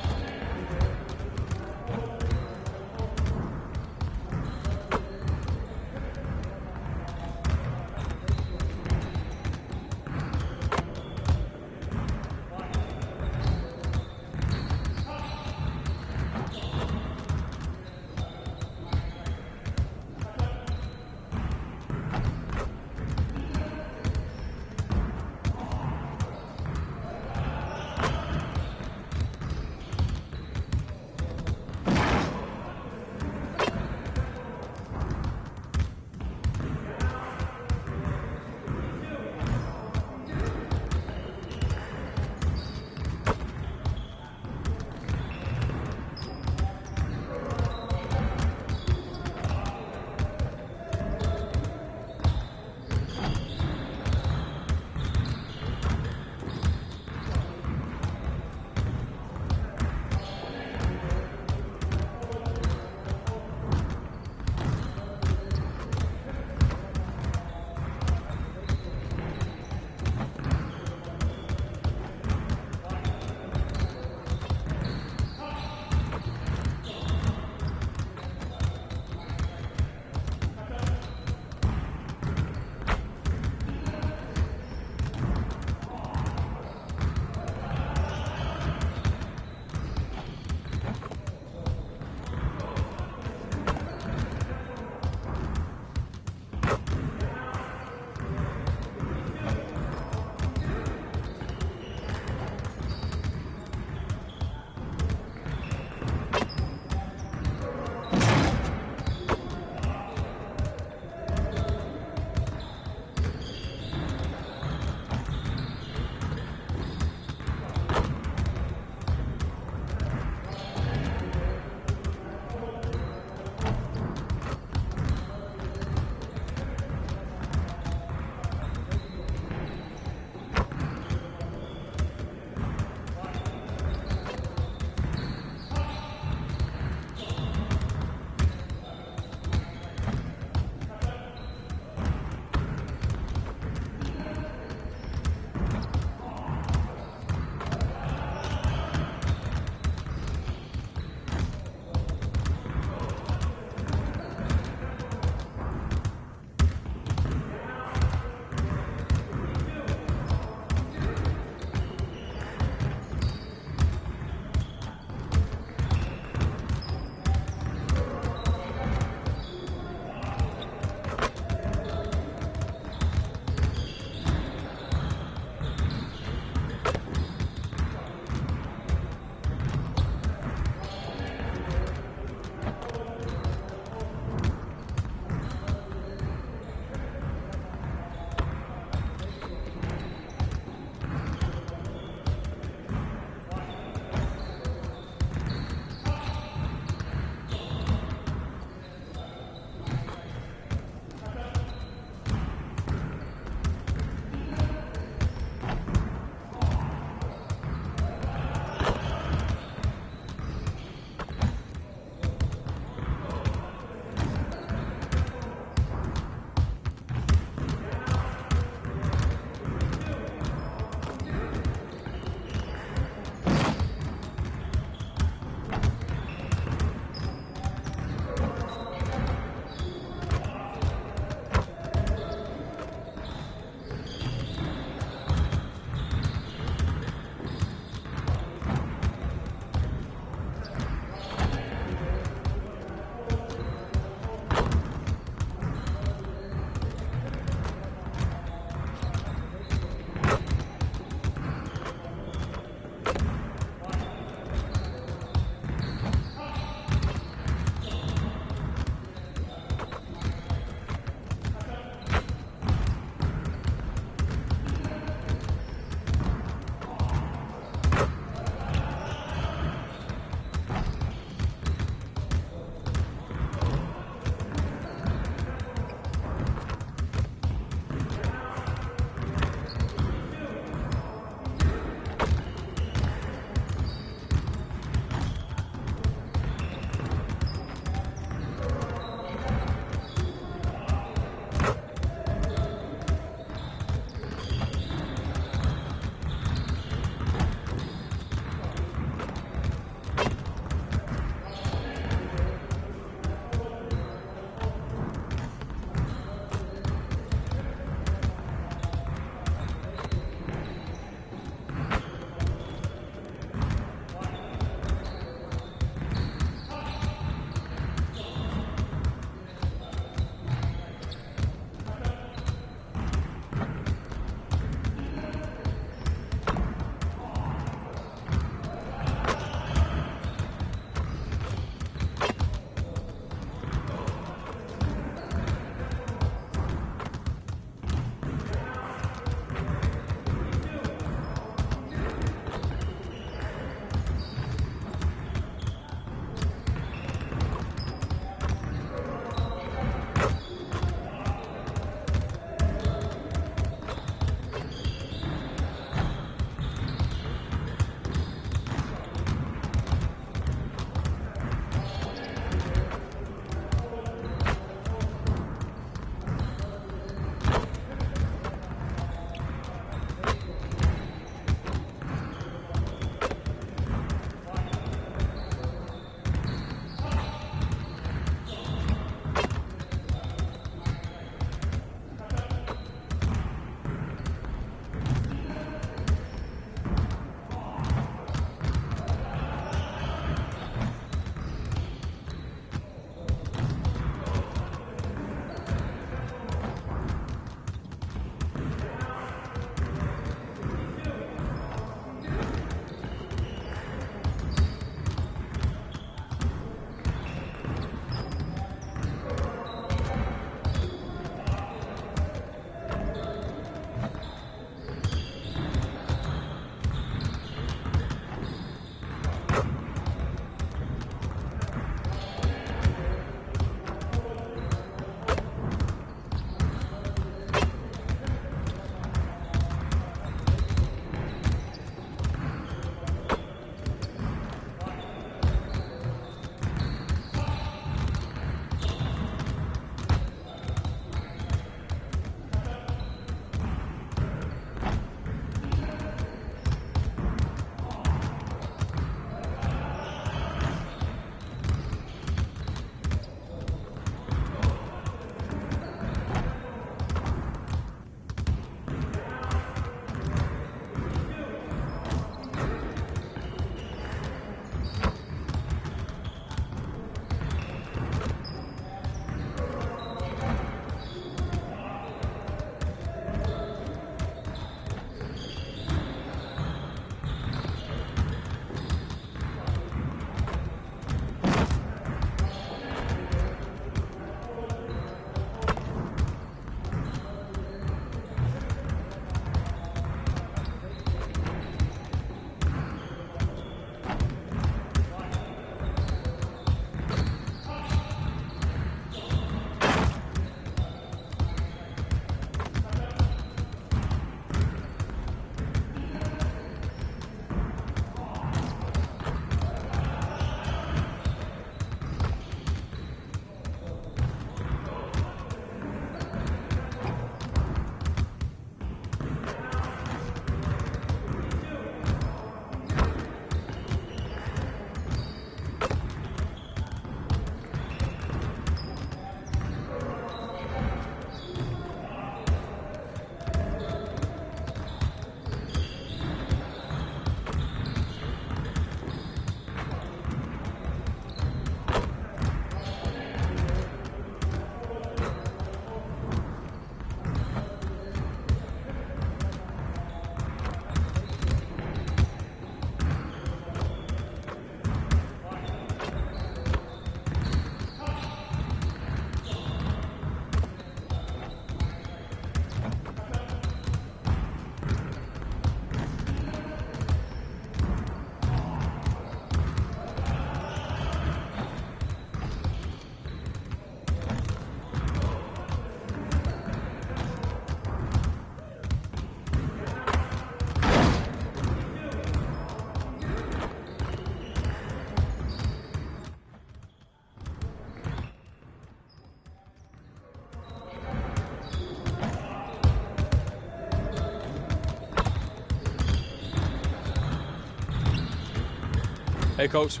Speaker 10: Hey, Coach.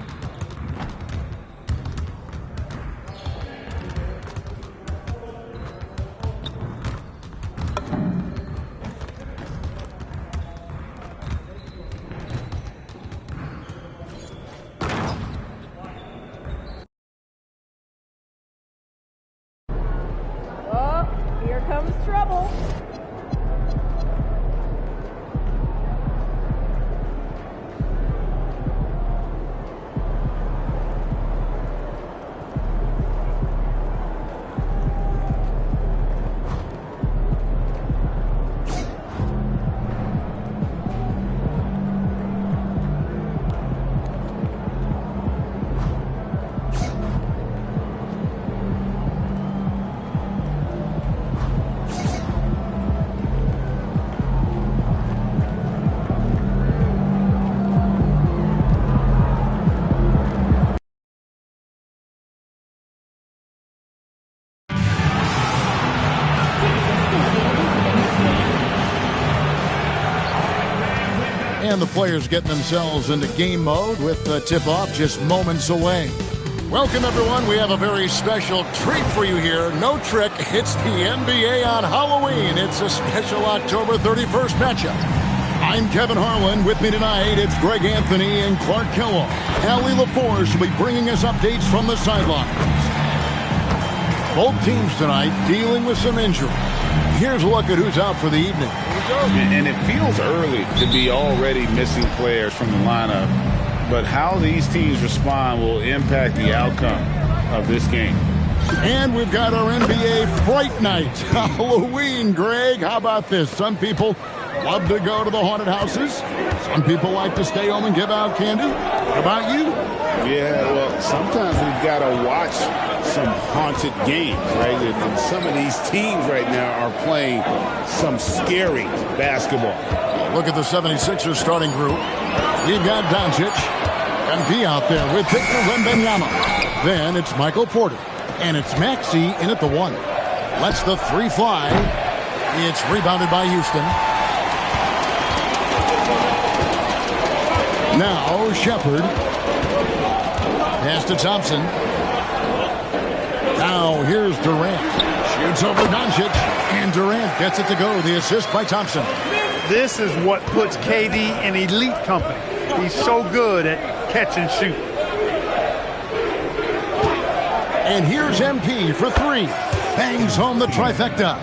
Speaker 5: Oh, here comes trouble.
Speaker 6: And the players getting themselves into game mode with the tip-off just moments away. Welcome, everyone. We have a very special treat for you here. No trick, it's the NBA on Halloween. It's a special October 31st matchup. I'm Kevin Harlan. With me tonight, it's Greg Anthony and Clark Kellogg. Allie LaForce will be bringing us updates from the sidelines. Both teams tonight dealing with some injuries. Here's a look at who's out for the evening.
Speaker 3: And it feels early to be already missing players from the lineup, but how these teams respond will impact the outcome of this game.
Speaker 6: And we've got our NBA Fright Night. Halloween, Greg. How about this? Some people love to go to the haunted houses. Some people like to stay home and give out candy. What about you?
Speaker 3: Yeah, well, sometimes we've got to watch some haunted games, right? And some of these teams right now are playing some scary basketball.
Speaker 6: Look at the 76ers starting group. We've got Doncic, MP out there with Victor Wembanyama. Then it's Michael Porter, and it's Maxey in at the 1. Lets the 3 fly. It's rebounded by Houston. Now Shepard. Pass to Thompson. Now here's Durant. Shoots over Doncic. And Durant gets it to go. The assist by Thompson.
Speaker 16: This is what puts KD in elite company. He's so good at catch and shoot.
Speaker 6: And here's MP for 3. Bangs home the trifecta.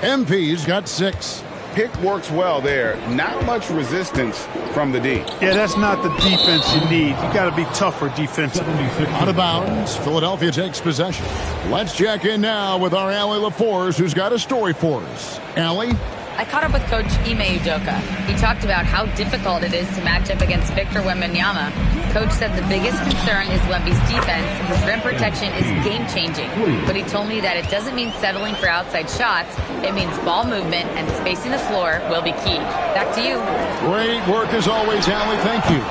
Speaker 6: MP's got 6.
Speaker 3: Pick works well there. Not much resistance from the D.
Speaker 16: Yeah, that's not the defense you need. You got to be tougher defensively.
Speaker 6: Out of bounds. Philadelphia takes possession. Let's check in now with our Allie LaForce, who's got a story for us. Allie?
Speaker 8: I caught up with Coach Ime Udoka. He talked about how difficult it is to match up against Victor Wembanyama. Coach said the biggest concern is Wemby's defense. His rim protection is game-changing. But he told me that it doesn't mean settling for outside shots. It means ball movement and spacing the floor will be key. Back to you.
Speaker 6: Great work as always, Allie. Thank you.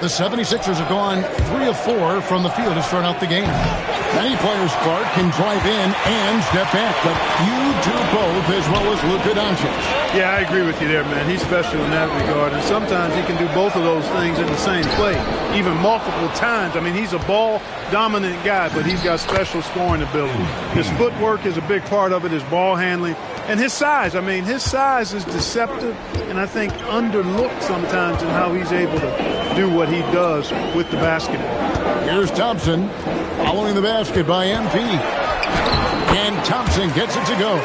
Speaker 6: The 76ers have gone 3 of 4 from the field to start out the game. Many players, Clark, can drive in and step back, but you do both as well as Luka Doncic.
Speaker 16: Yeah, I agree with you there, man. He's special in that regard, and sometimes he can do both of those things in the same play, even multiple times. I mean, he's a ball-dominant guy, but he's got special scoring ability. His footwork is a big part of it, his ball handling, and his size. I mean, his size is deceptive, and I think underlooked sometimes in how he's able to do what he does with the basketball.
Speaker 6: Here's Thompson following the basket by MP. And Thompson gets it to go.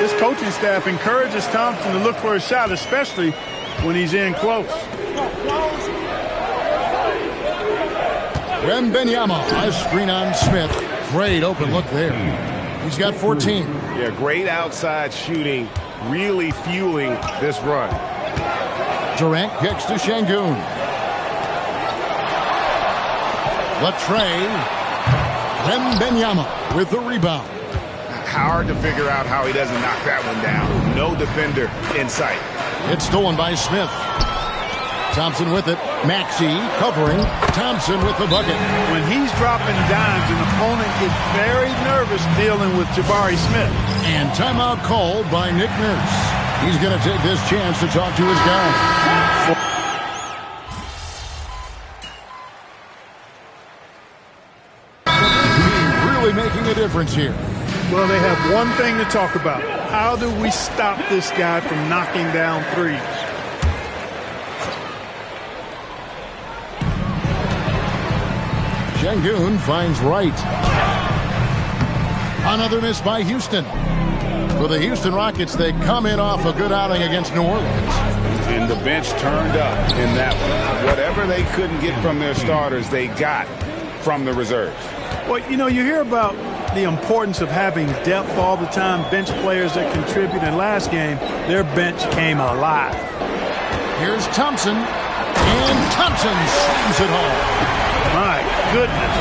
Speaker 16: This coaching staff encourages Thompson to look for a shot, especially when he's in close.
Speaker 6: Wembanyama, a screen on Smith. Great open look there. He's got 14.
Speaker 13: Yeah, great outside shooting, really fueling this run.
Speaker 6: Durant kicks to Şengün. Latrey. Wembanyama with the rebound.
Speaker 3: Hard to figure out how he doesn't knock that one down. No defender in sight.
Speaker 6: It's stolen by Smith. Thompson with it. Maxey covering. Thompson with the bucket.
Speaker 16: When he's dropping dimes, an opponent gets very nervous dealing with Jabari Smith.
Speaker 6: And timeout called by Nick Nurse. He's going to take this chance to talk to his guy. Really making a difference here.
Speaker 16: Well, they have one thing to talk about. How do we stop this guy from knocking down threes?
Speaker 6: Şengün finds Wright. Another miss by Houston. For the Houston Rockets, they come in off a good outing against New Orleans.
Speaker 3: And the bench turned up in that one. Whatever they couldn't get from their starters, they got from the reserves.
Speaker 16: Well, you know, you hear about the importance of having depth all the time, bench players that contribute. In last game, their bench came alive.
Speaker 6: Here's Thompson, and Thompson slams it home.
Speaker 16: My goodness.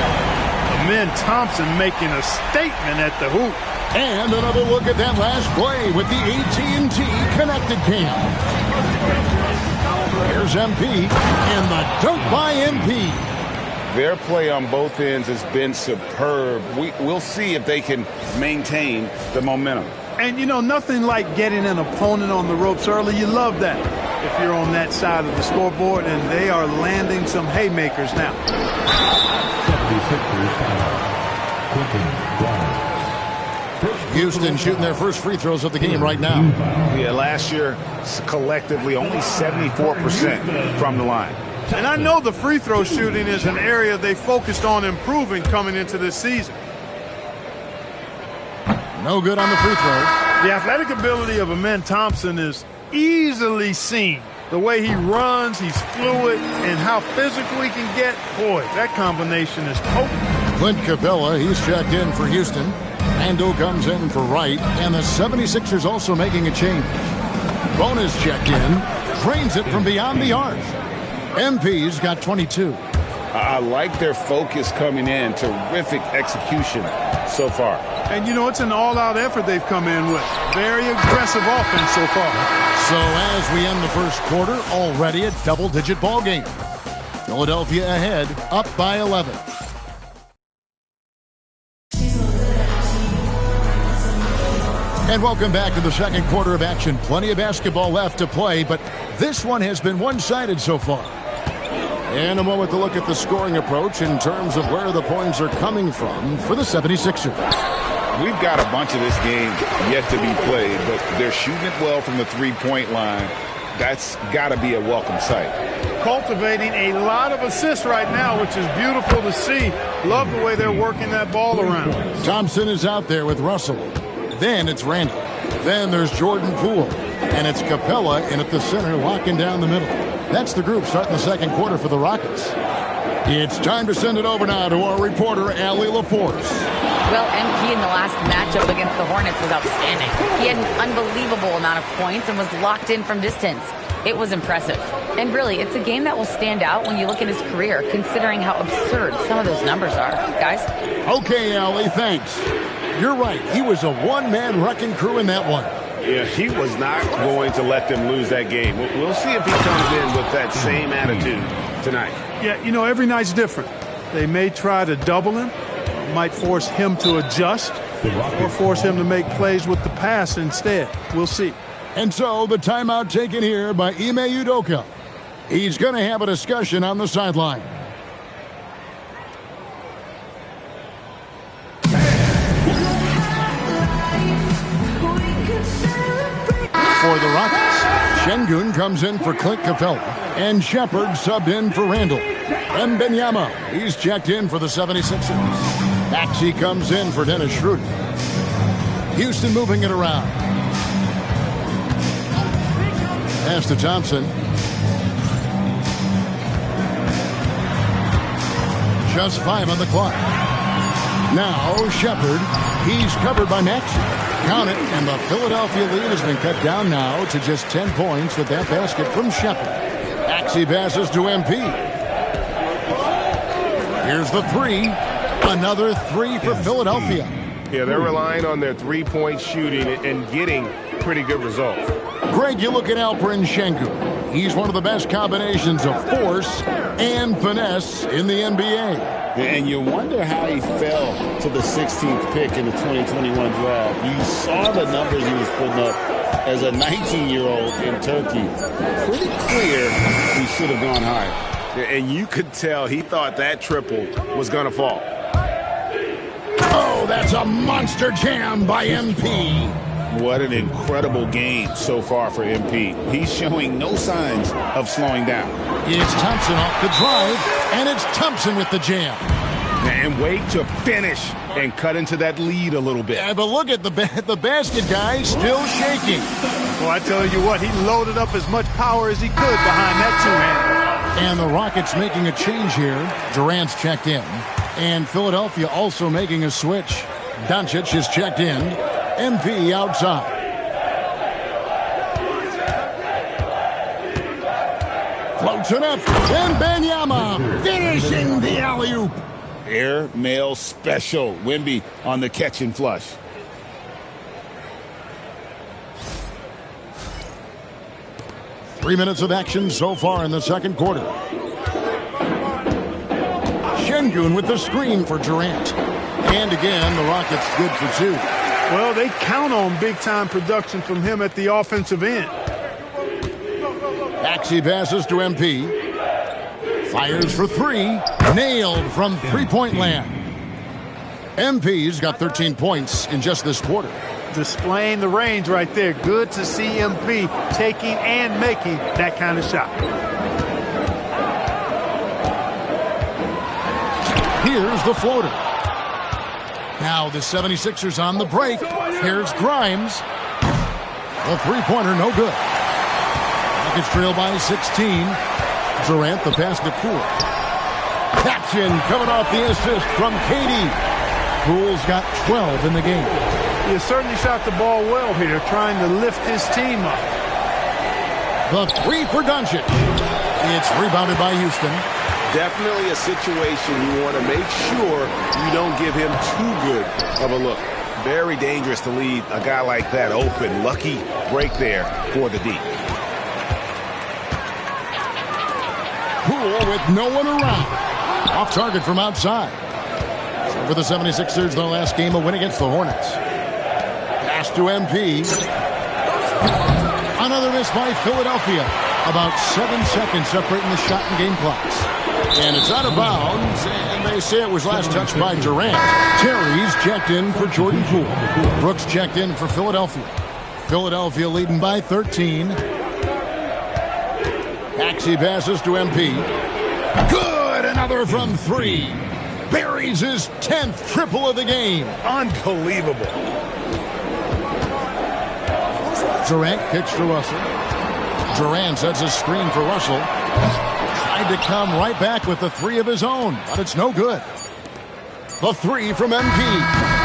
Speaker 16: Amen Thompson making a statement at the hoop.
Speaker 6: And another look at that last play with the AT&T connected cam. Here's MP, and the dunk by MP.
Speaker 3: Their play on both ends has been superb. We'll see if they can maintain the momentum.
Speaker 16: And, you know, nothing like getting an opponent on the ropes early. You love that if you're on that side of the scoreboard, and they are landing some haymakers now.
Speaker 6: Houston shooting their first free throws of the game right now.
Speaker 3: Yeah, last year, collectively, only 74% from the line.
Speaker 16: And I know the free throw shooting is an area they focused on improving coming into this season.
Speaker 6: No good on the free throw.
Speaker 16: The athletic ability of Amen Thompson is easily seen. The way he runs, he's fluid, and how physical he can get. Boy, that combination is potent.
Speaker 6: Clint Capella, he's checked in for Houston. Randall comes in for Wright, and the 76ers also making a change. Bonus checked in, drains it from beyond the arc. MP's got 22.
Speaker 3: I like their focus coming in. Terrific execution so far.
Speaker 16: And, you know, it's an all-out effort they've come in with. Very aggressive offense so far.
Speaker 6: So as we end the first quarter, already a double-digit ball game. Philadelphia ahead, up by 11. And welcome back to the second quarter of action. Plenty of basketball left to play, but this one has been one-sided so far. And a moment to look at the scoring approach in terms of where the points are coming from for the 76ers.
Speaker 3: We've got a bunch of this game yet to be played, but they're shooting it well from the three-point line. That's got to be a welcome sight.
Speaker 16: Cultivating a lot of assists right now, which is beautiful to see. Love the way they're working that ball around.
Speaker 6: Thompson is out there with Russell. Then it's Randall. Then there's Jordan Poole. And it's Capella in at the center, locking down the middle. That's the group starting the second quarter for the Rockets. It's time to send it over now to our reporter, Allie LaForce.
Speaker 8: Well, MP in the last matchup against the Hornets was outstanding. He had an unbelievable amount of points and was locked in from distance. It was impressive. And really, it's a game that will stand out when you look at his career, considering how absurd some of those numbers are. Guys?
Speaker 6: Okay, Allie, thanks. You're right. He was a one-man wrecking crew in that one.
Speaker 3: Yeah, he was not going to let them lose that game. We'll see if he comes in with that same attitude tonight.
Speaker 16: Yeah, you know, every night's different. They may try to double him, might force him to adjust, or force him to make plays with the pass instead. We'll see.
Speaker 6: And so the timeout taken here by Ime Udoka. He's going to have a discussion on the sideline. For the Rockets, Şengün comes in for Clint Capella, and Shepard subbed in for Randall. Wembanyama, he's checked in for the 76ers. Maxey comes in for Dennis Schroeder. Houston moving it around. Pass to Thompson. Just 5 on the clock. Now Shepard, he's covered by Maxey. Count it, and the Philadelphia lead has been cut down now to just 10 points with that basket from Shepard. Maxey passes to MP. Here's the three. Another three for Philadelphia.
Speaker 13: Yeah, they're relying on their three-point shooting and getting pretty good results.
Speaker 6: Greg, you look at Alperen Şengün. He's one of the best combinations of force and finesse in the NBA.
Speaker 7: And you wonder how he fell to the 16th pick in the 2021 draft. You saw the numbers he was putting up as a 19-year-old in Turkey, pretty clear he should have gone higher.
Speaker 3: And you could tell he thought that triple was going to fall.
Speaker 6: Oh, that's a monster jam by MP.
Speaker 3: What an incredible game so far for MP. He's showing no signs of slowing down.
Speaker 6: It's Thompson off the drive, and it's Thompson with the jam.
Speaker 3: And wait to finish and cut into that lead a little bit.
Speaker 6: Yeah, but look at the basket guy still shaking.
Speaker 16: Well, I tell you what, he loaded up as much power as he could behind that two-hander.
Speaker 6: And the Rockets making a change here. Durant's checked in. And Philadelphia also making a switch. Doncic is checked in. MP outside. Floats it up. Wembanyama finishing the alley-oop.
Speaker 7: Air mail special. Wemby on the catch and flush.
Speaker 6: Three minutes of action so far in the second quarter. Şengün with the screen for Durant. And again, the Rockets good for two.
Speaker 16: Well, they count on big-time production from him at the offensive end.
Speaker 6: Maxey passes to MP. Fires for three. Nailed from three-point land. MP's got 13 points in just this quarter.
Speaker 16: Displaying the range right there. Good to see MP taking and making that kind of shot.
Speaker 6: Here's the floater. Now the 76ers on the break. Here's Grimes. The three-pointer, no good. Rockets trail by 16. Durant, the pass to Poole. Caption coming off the assist from KD. Poole's got 12 in the game.
Speaker 16: He has certainly shot the ball well here, trying to lift his team up.
Speaker 6: The three for Doncic. It's rebounded by Houston.
Speaker 3: Definitely a situation you want to make sure you don't give him too good of a look. Very dangerous to leave a guy like that open. Lucky break there for the D.
Speaker 6: Poole with no one around. Off target from outside. So for the 76ers, their last game, a win against the Hornets. Pass to MP. Another miss by Philadelphia. About 7 seconds separating the shot and game clocks. And it's out of bounds, and they say it was last touched by Durant. Terry's checked in for Jordan Poole. Brooks checked in for Philadelphia. Philadelphia leading by 13. Maxey passes to MP. Good! Another from three. Buries his 10th triple of the game.
Speaker 3: Unbelievable.
Speaker 6: Durant kicks to Russell. Durant sets a screen for Russell. Tried to come right back with the three of his own, but it's no good. The three from MP.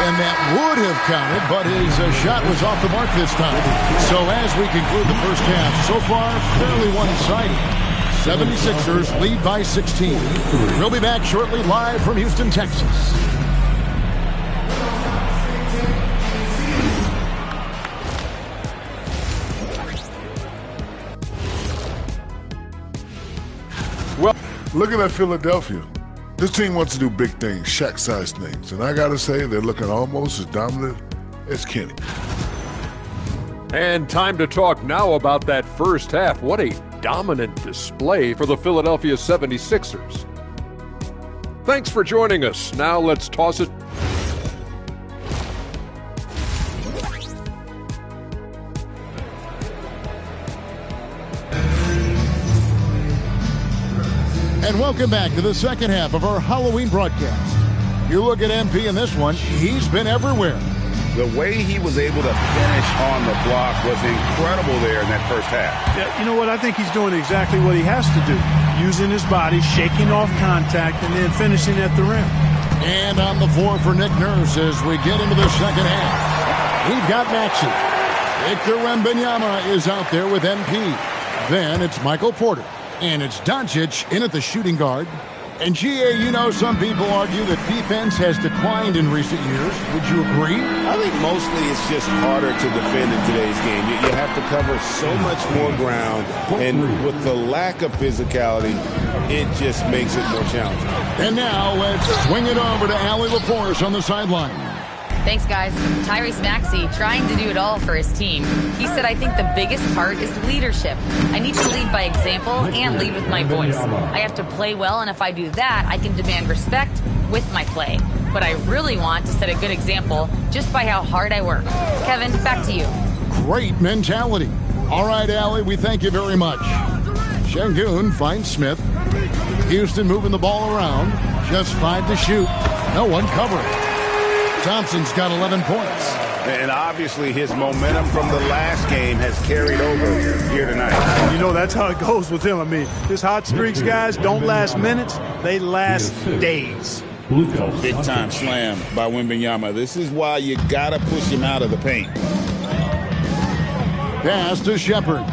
Speaker 6: And that would have counted, but his shot was off the mark this time. So as we conclude the first half, so far, fairly one-sided. 76ers lead by 16. We'll be back shortly live from Houston, Texas.
Speaker 11: Well, looking at Philadelphia, this team wants to do big things, Shaq-sized things. And I got to say, they're looking almost as dominant as Kenny.
Speaker 10: And time to talk now about that first half. What a dominant display for the Philadelphia 76ers. Thanks for joining us. Now let's toss it.
Speaker 6: And welcome back to the second half of our Halloween broadcast. You look at MP in this one, he's been everywhere.
Speaker 3: The way he was able to finish on the block was incredible there in that first half.
Speaker 16: Yeah, you know what? I think he's doing exactly what he has to do. Using his body, shaking off contact, and then finishing at the rim.
Speaker 6: And on the floor for Nick Nurse as we get into the second half. We've got Maxey. Victor Wembanyama is out there with MP. Then it's Michael Porter. And it's Doncic in at the shooting guard. And GA, you know, some people argue that defense has declined in recent years. Would you agree?
Speaker 3: I think mostly it's just harder to defend in today's game. You have to cover so much more ground, and with the lack of physicality, it just makes it more challenging.
Speaker 6: And now let's swing it over to Allie LaForce on the sideline.
Speaker 8: Thanks, guys. Tyrese Maxey trying to do it all for his team. He said, I think the biggest part is leadership. I need to lead by example and lead with my voice. I have to play well, and if I do that, I can demand respect with my play. But I really want to set a good example just by how hard I work. Kevin, back to you.
Speaker 6: Great mentality. All right, Allie, we thank you very much. Şengün finds Smith. Houston moving the ball around. Just 5 to shoot. No one covering. Thompson's got 11 points.
Speaker 3: And obviously his momentum from the last game has carried over here tonight.
Speaker 16: You know, that's how it goes with him. I mean, his hot streaks, guys, don't last minutes. They last days.
Speaker 9: Big time slam by Wembanyama. This is why you got to push him out of the paint.
Speaker 6: Pass to Shepard.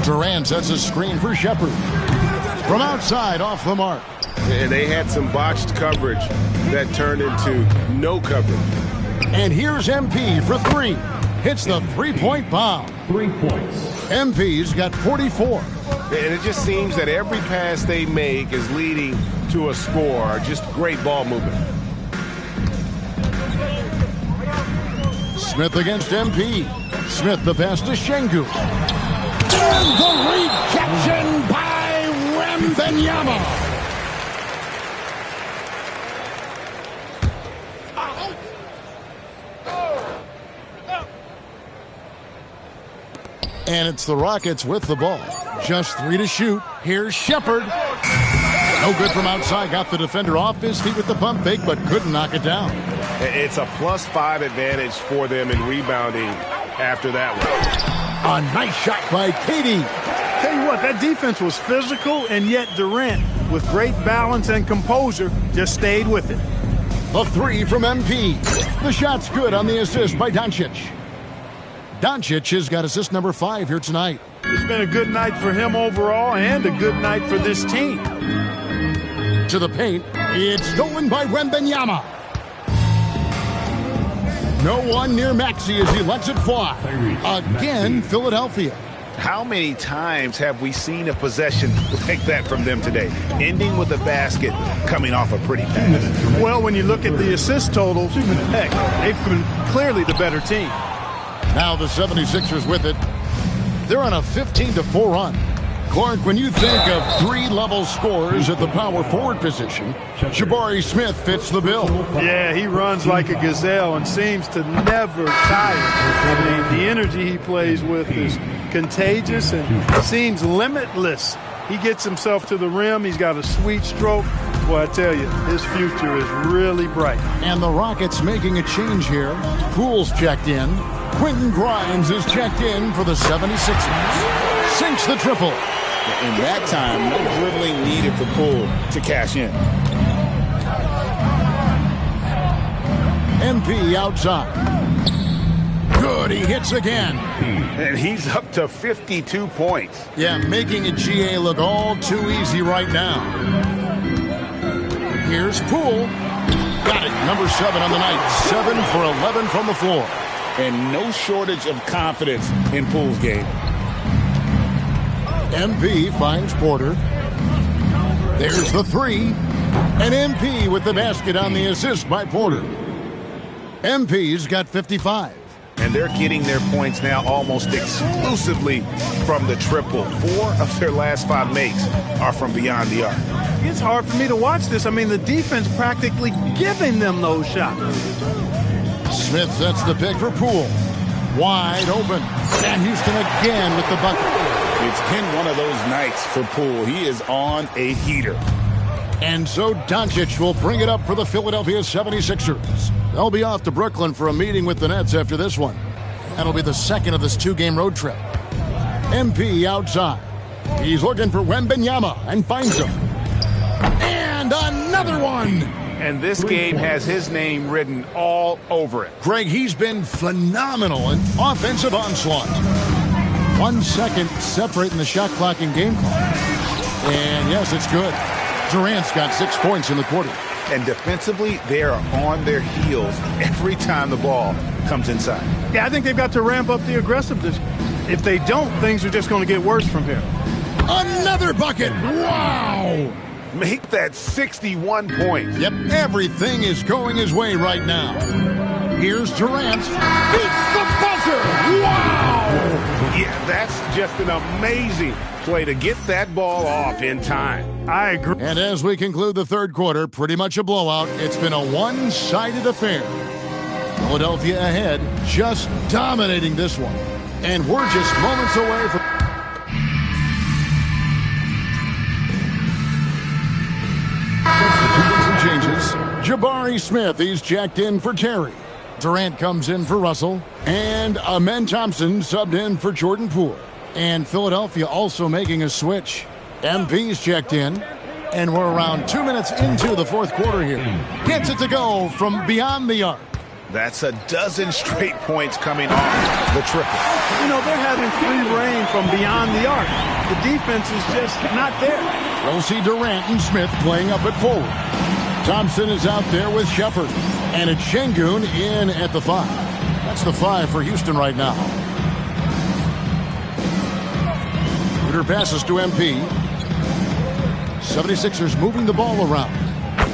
Speaker 6: Durant sets a screen for Shepard. From outside, off the mark.
Speaker 13: And they had some botched coverage that turned into no coverage.
Speaker 6: And here's MP for 3. Hits the three-point bomb.
Speaker 19: 3 points.
Speaker 6: MP's got 44.
Speaker 13: And it just seems that every pass they make is leading to a score. Just great ball movement.
Speaker 6: Smith against MP. Smith the pass to Şengün. And the rejection by Wembanyama. And it's the Rockets with the ball. Just 3 to shoot. Here's Shepard. No good from outside. Got the defender off his feet with the pump fake, but couldn't knock it down.
Speaker 13: It's a +5 advantage for them in rebounding after that one.
Speaker 6: A nice shot by Katie.
Speaker 16: Tell you what, that defense was physical, and yet Durant, with great balance and composure, just stayed with it.
Speaker 6: The 3 from MP. The shot's good on the assist by Doncic. Doncic has got assist number 5 here tonight.
Speaker 16: It's been a good night for him overall and a good night for this team.
Speaker 6: To the paint. It's stolen by Wembanyama. No one near Maxey as he lets it fly. Again, Philadelphia.
Speaker 3: How many times have we seen a possession like that from them today? Ending with a basket, coming off a pretty pass.
Speaker 16: Well, when you look at the assist totals, heck, they've been clearly the better team.
Speaker 6: Now the 76ers with it. They're on a 15-4 run. Clark, when you think of 3-level scorers at the power forward position, Jabari Smith fits the bill.
Speaker 16: Yeah, he runs like a gazelle and seems to never tire. I mean, the energy he plays with is contagious and seems limitless. He gets himself to the rim. He's got a sweet stroke. Boy, I tell you, his future is really bright.
Speaker 6: And the Rockets making a change here. Poole's checked in. Quentin Grimes is checked in for the 76ers. Sinks the triple.
Speaker 9: In that time, no dribbling needed for Poole to cash in.
Speaker 6: MP outside. Good, he hits again.
Speaker 3: And he's up to 52 points.
Speaker 6: Yeah, making a GA look all too easy right now. Here's Poole. Got it, number 7 on the night. 7 for 11 from the floor.
Speaker 9: And no shortage of confidence in Poole's game.
Speaker 6: MP finds Porter. There's the 3. And MP with the basket on the assist by Porter. MP's got 55.
Speaker 3: And they're getting their points now almost exclusively from the triple. 4 of their last 5 makes are from beyond the arc.
Speaker 16: It's hard for me to watch this. I mean, the defense practically giving them those shots.
Speaker 6: Smith sets the pick for Poole. Wide open. And Houston again with the bucket.
Speaker 9: It's been one of those nights for Poole. He is on a heater.
Speaker 6: And so Doncic will bring it up for the Philadelphia 76ers. They'll be off to Brooklyn for a meeting with the Nets after this one. That'll be the second of this 2-game road trip. MP outside. He's looking for Wembanyama and finds him. And another one.
Speaker 3: And this game has his name written all over it.
Speaker 6: Greg, he's been phenomenal in offensive onslaught. 1 second separating the shot clock and game clock. And yes, it's good. Durant's got 6 points in the quarter.
Speaker 3: And defensively, they are on their heels every time the ball comes inside.
Speaker 16: Yeah, I think they've got to ramp up the aggressiveness. If they don't, things are just going to get worse from here.
Speaker 6: Another bucket. Wow.
Speaker 3: make that 61 points.
Speaker 6: Yep, everything is going his way right now. Here's Durant. Beats the buzzer! Wow!
Speaker 3: Yeah, that's just an amazing play to get that ball off in time.
Speaker 16: I agree.
Speaker 6: And as we conclude the third quarter, pretty much a blowout. It's been a one-sided affair. Philadelphia ahead, just dominating this one. And we're just moments away from... Substitutions and changes. Jabari Smith, he's checked in for Terry. Durant comes in for Russell. And Amen Thompson subbed in for Jordan Poole. And Philadelphia also making a switch. MP's checked in. And we're around 2 minutes into the fourth quarter here. Gets it to go from beyond the arc.
Speaker 3: That's a dozen straight points coming off the triple.
Speaker 2: You know, they're having free reign from beyond the arc. The defense is just not there.
Speaker 6: We'll see Durant and Smith playing up at forward. Thompson is out there with Shepard. And it's Şengün in at the 5. That's the 5 for Houston right now. Shooter passes to MP. 76ers moving the ball around.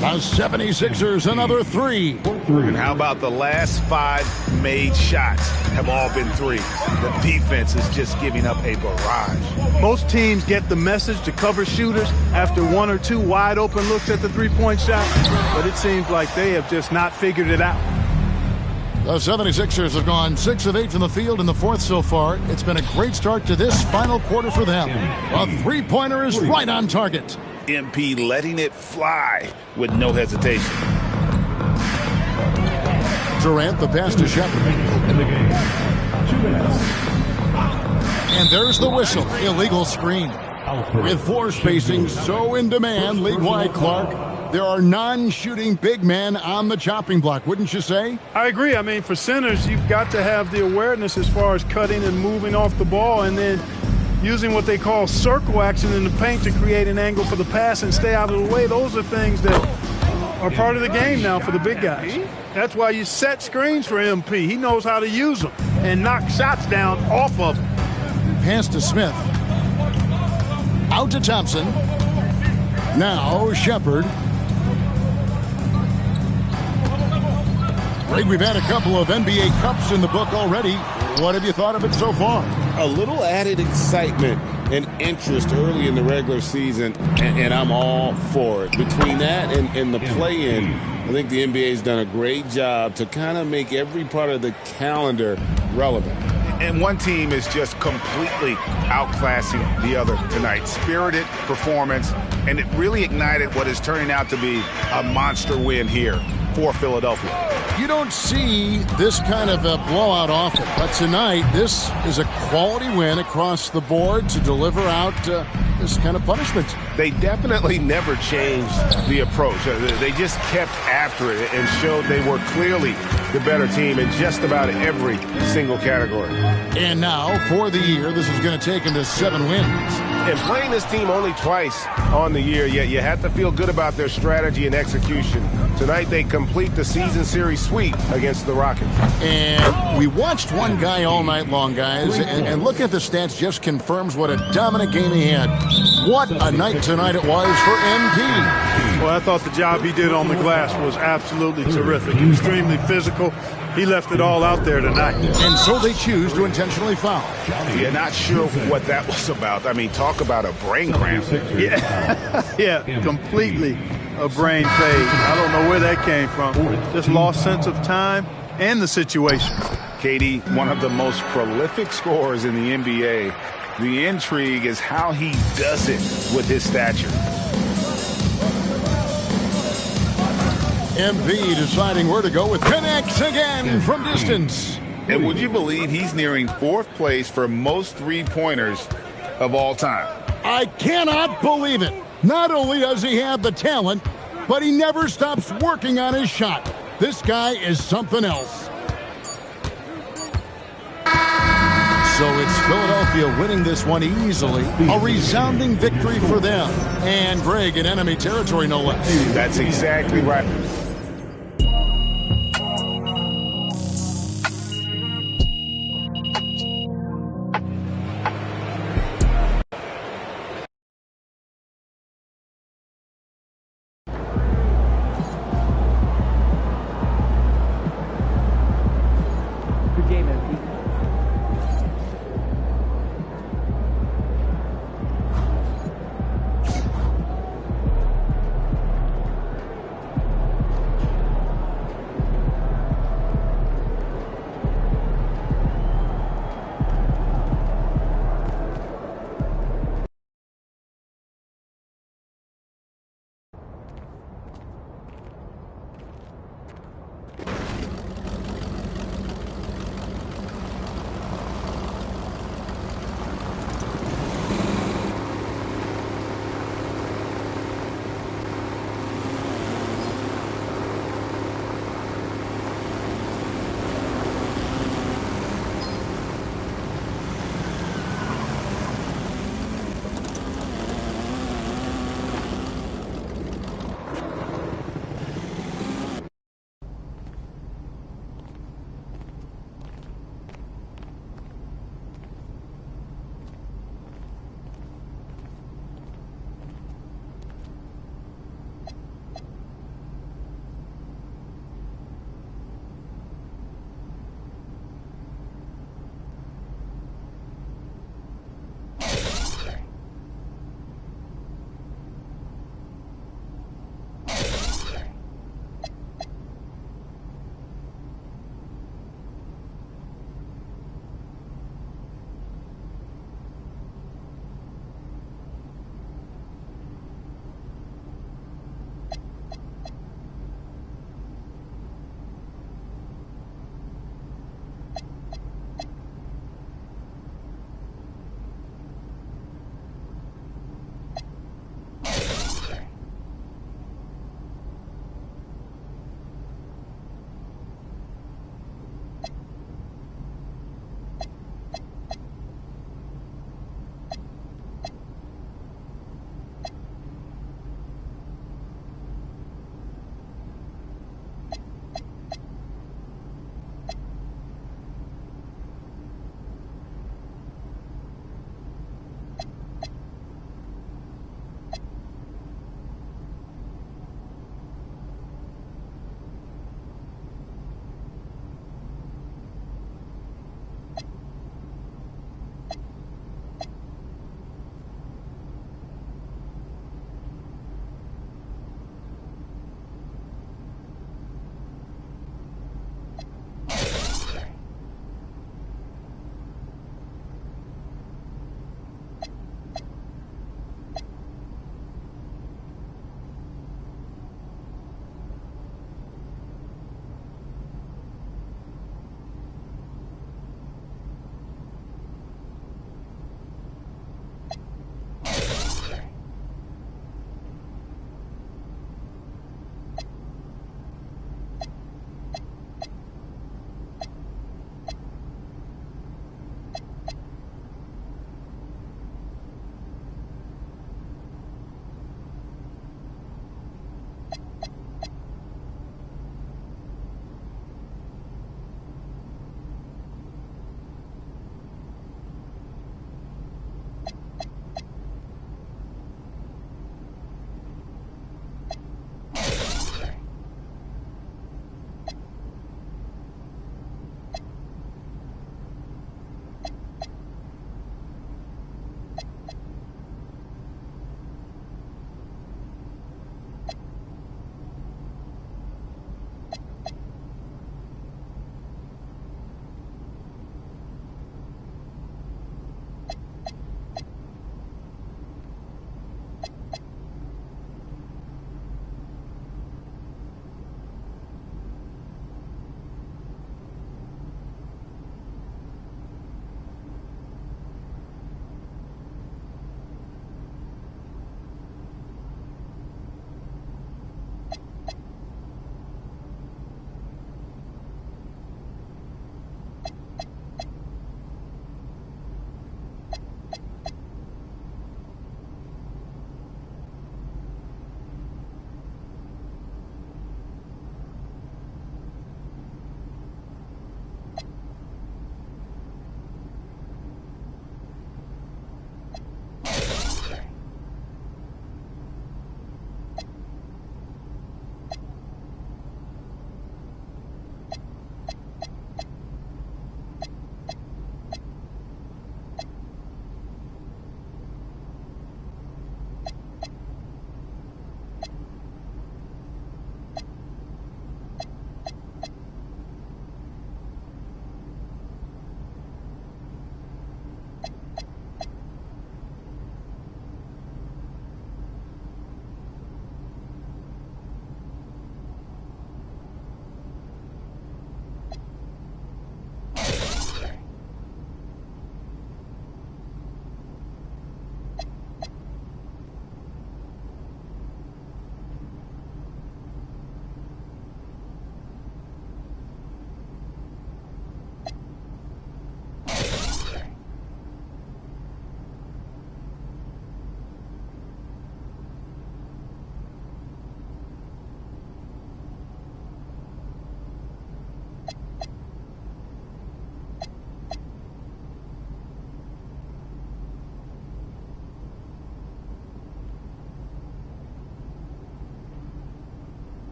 Speaker 6: The 76ers another 3.
Speaker 3: And how about the last 5 made shots have all been threes? The defense is just giving up a barrage.
Speaker 2: Most teams get the message to cover shooters after 1 or 2 wide open looks at the three-point shot, but it seems like they have just not figured it out.
Speaker 6: The 76ers have gone 6 of 8 from the field in the fourth so far. It's been a great start to this final quarter for them. A three-pointer is right on target.
Speaker 3: MP letting it fly with no hesitation.
Speaker 6: Durant, the pass to Shepard. And there's the whistle. Illegal screen. With floor spacing so in demand, league-wide, Clark, there are non-shooting big men on the chopping block, wouldn't you say?
Speaker 2: I agree. I mean, for centers, you've got to have the awareness as far as cutting and moving off the ball and then using what they call circle action in the paint to create an angle for the pass and stay out of the way. Those are things that are part of the game now for the big guys. That's why you set screens for MP. He knows how to use them and knock shots down off of them.
Speaker 6: Pass to Smith. Out to Thompson. Now Shepard. Greg, we've had a couple of NBA Cups in the book already. What have you thought of it so far?
Speaker 7: A little added excitement and interest early in the regular season, and I'm all for it. Between that and the play-in, I think the NBA's done a great job to kind of make every part of the calendar relevant.
Speaker 3: And one team is just completely outclassing the other tonight. Spirited performance, and it really ignited what is turning out to be a monster win here for Philadelphia.
Speaker 6: You don't see this kind of a blowout often, but tonight this is a quality win across the board to deliver out this kind of punishment.
Speaker 3: They definitely never changed the approach. They just kept after it and showed they were clearly the better team in just about every single category.
Speaker 6: And now, for the year, this is going to take them to 7 wins.
Speaker 13: And playing this team only twice on the year, yet you have to feel good about their strategy and execution. Tonight, they complete the season series sweep against the Rockets.
Speaker 6: And we watched one guy all night long, guys, and looking at the stats just confirms what a dominant game he had. What a night tonight it was for MP.
Speaker 2: Well, I thought the job he did on the glass was absolutely terrific. Extremely physical. He left it all out there tonight.
Speaker 6: And so they choose to intentionally foul.
Speaker 3: Yeah, not sure what that was about. I mean, talk about a brain cramp.
Speaker 2: Yeah, completely a brain fade. I don't know where that came from. Just lost sense of time and the situation.
Speaker 3: Katie, one of the most prolific scorers in the NBA. The intrigue is how he does it with his stature.
Speaker 6: MP deciding where to go with connects again from distance.
Speaker 3: And would you believe he's nearing 4th place for most three-pointers of all time?
Speaker 6: I cannot believe it. Not only does he have the talent, but he never stops working on his shot. This guy is something else. So it's Philadelphia winning this one easily. A resounding victory for them. And Greg in enemy territory, no less.
Speaker 3: That's exactly right.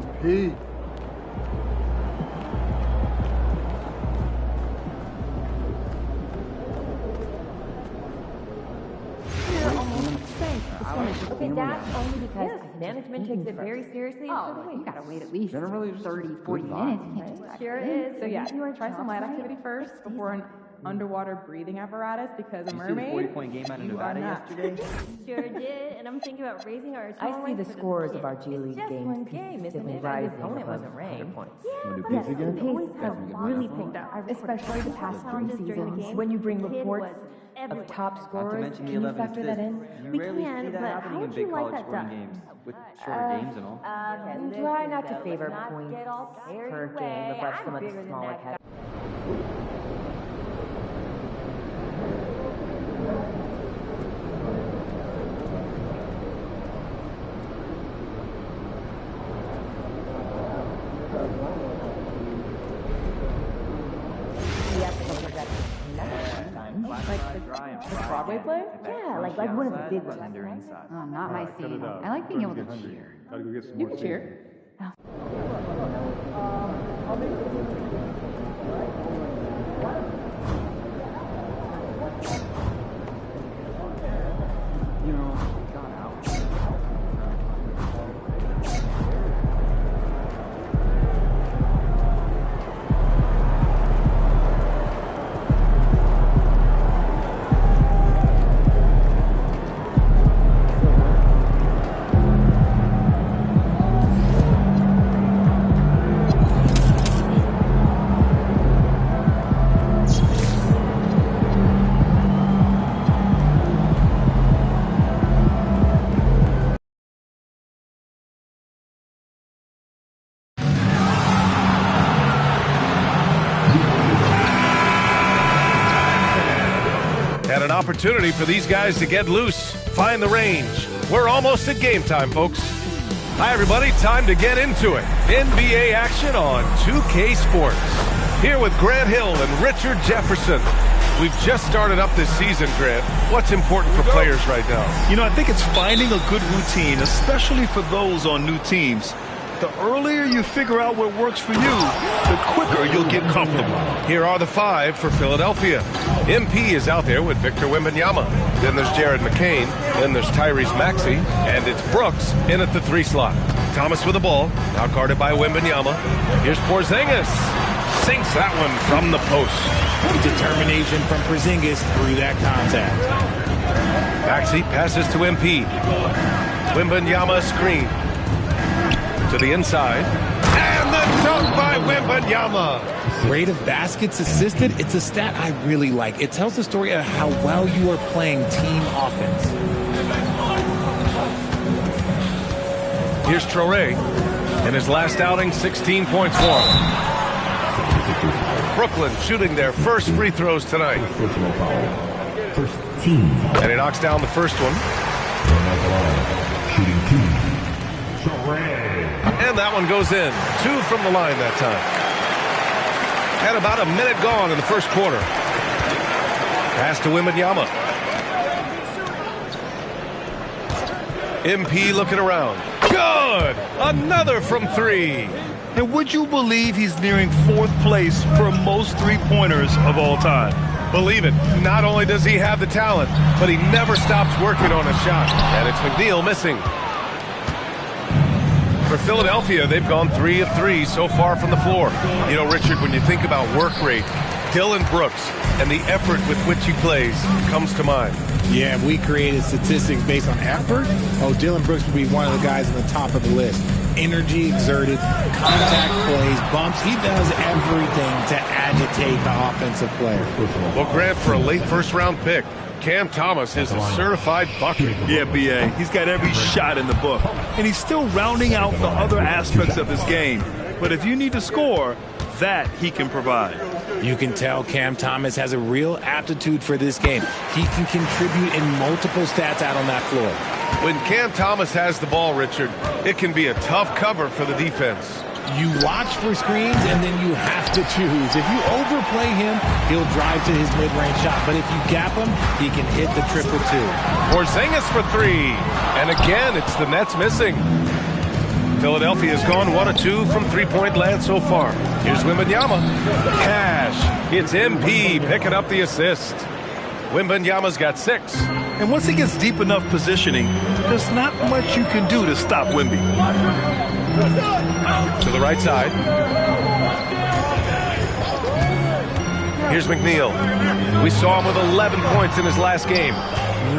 Speaker 11: MP.
Speaker 5: Okay, that's only because management takes it very seriously.
Speaker 19: Oh, you gotta wait at least 30, 40 minutes. You can't just
Speaker 5: Sure is. So yeah, try some light activity first before an underwater breathing apparatus because a mermaid.
Speaker 15: You see the 40-point game out of Nevada yesterday?
Speaker 5: Sure did, and I'm thinking about raising our.
Speaker 20: I see the scores of our G League
Speaker 5: just
Speaker 20: games
Speaker 5: one game, isn't it?
Speaker 20: rising
Speaker 5: The opponent
Speaker 20: above
Speaker 5: wasn't ranked.
Speaker 20: 100 points.
Speaker 5: Yes,
Speaker 20: the pace has really picked up, especially the past 3 seasons. When you bring reports of top scorers, can you factor that in?
Speaker 15: You rarely see that happening in big college sporting games with shorter games and all.
Speaker 20: Try not to favor points per game above some of the smaller categories.
Speaker 5: The Broadway play?
Speaker 20: Yeah, like one of the big ones.
Speaker 19: Oh, not my scene. I like being able to cheer.
Speaker 5: You can cheer.
Speaker 15: You know, got out.
Speaker 14: And an opportunity for these guys to get loose, find the range. We're almost at game time, folks. Hi, everybody. Time to get into it. NBA action on 2K Sports. Here with Grant Hill and Richard Jefferson. We've just started up this season, Grant. What's important for players right now?
Speaker 16: You know, I think it's finding a good routine, especially for those on new teams. The earlier you figure out what works for you, the quicker you'll get comfortable.
Speaker 14: Here are the 5 for Philadelphia. MP is out there with Victor Wembanyama. Then there's Jared McCain. Then there's Tyrese Maxey. And it's Brooks in at the 3 slot. Thomas with the ball, now guarded by Wembanyama. Here's Porzingis. Sinks that one from the post.
Speaker 21: Determination from Porzingis through that contact.
Speaker 14: Maxey passes to MP. Wembanyama screen. To the inside. And the dunk by Wembanyama.
Speaker 21: Rate of baskets assisted, it's a stat I really like. It tells the story of how well you are playing team offense.
Speaker 14: Here's Traoré. In his last outing, 16 points for him. Brooklyn shooting their first free throws tonight. And he knocks down the first one. And that one goes in. 2 from the line that time. And about a minute gone in the first quarter. Pass to Wembanyama. MP looking around. Good! Another from 3.
Speaker 16: And would you believe he's nearing 4th place for most three-pointers of all time?
Speaker 14: Believe it. Not only does he have the talent, but he never stops working on a shot. And it's McNeil missing. For Philadelphia, they've gone 3 of 3 so far from the floor. You know, Richard, when you think about work rate, Dillon Brooks and the effort with which he plays comes to mind.
Speaker 21: Yeah, if we created statistics based on effort, Dillon Brooks would be one of the guys on the top of the list. Energy exerted, contact plays, bumps. He does everything to agitate the offensive player.
Speaker 14: Well, Grant, for a late first-round pick, Cam Thomas is a certified bucket.
Speaker 16: Yeah, B.A. He's got every shot in the book. And he's still rounding out the other aspects of his game. But if you need to score, that he can provide.
Speaker 21: You can tell Cam Thomas has a real aptitude for this game. He can contribute in multiple stats out on that floor.
Speaker 14: When Cam Thomas has the ball, Richard, it can be a tough cover for the defense.
Speaker 21: You watch for screens, and then you have to choose. If you overplay him, he'll drive to his mid-range shot. But if you gap him, he can hit the triple 2.
Speaker 14: Porzingis for 3. And again, it's the Nets missing. Philadelphia's gone 1 of 2 from three-point land so far. Here's Wembanyama. Cash. It's MP picking up the assist. Wembanyama's got 6.
Speaker 16: And once he gets deep enough positioning, there's not much you can do to stop Wemby.
Speaker 14: To the right side. Here's McNeil. We saw him with 11 points in his last game.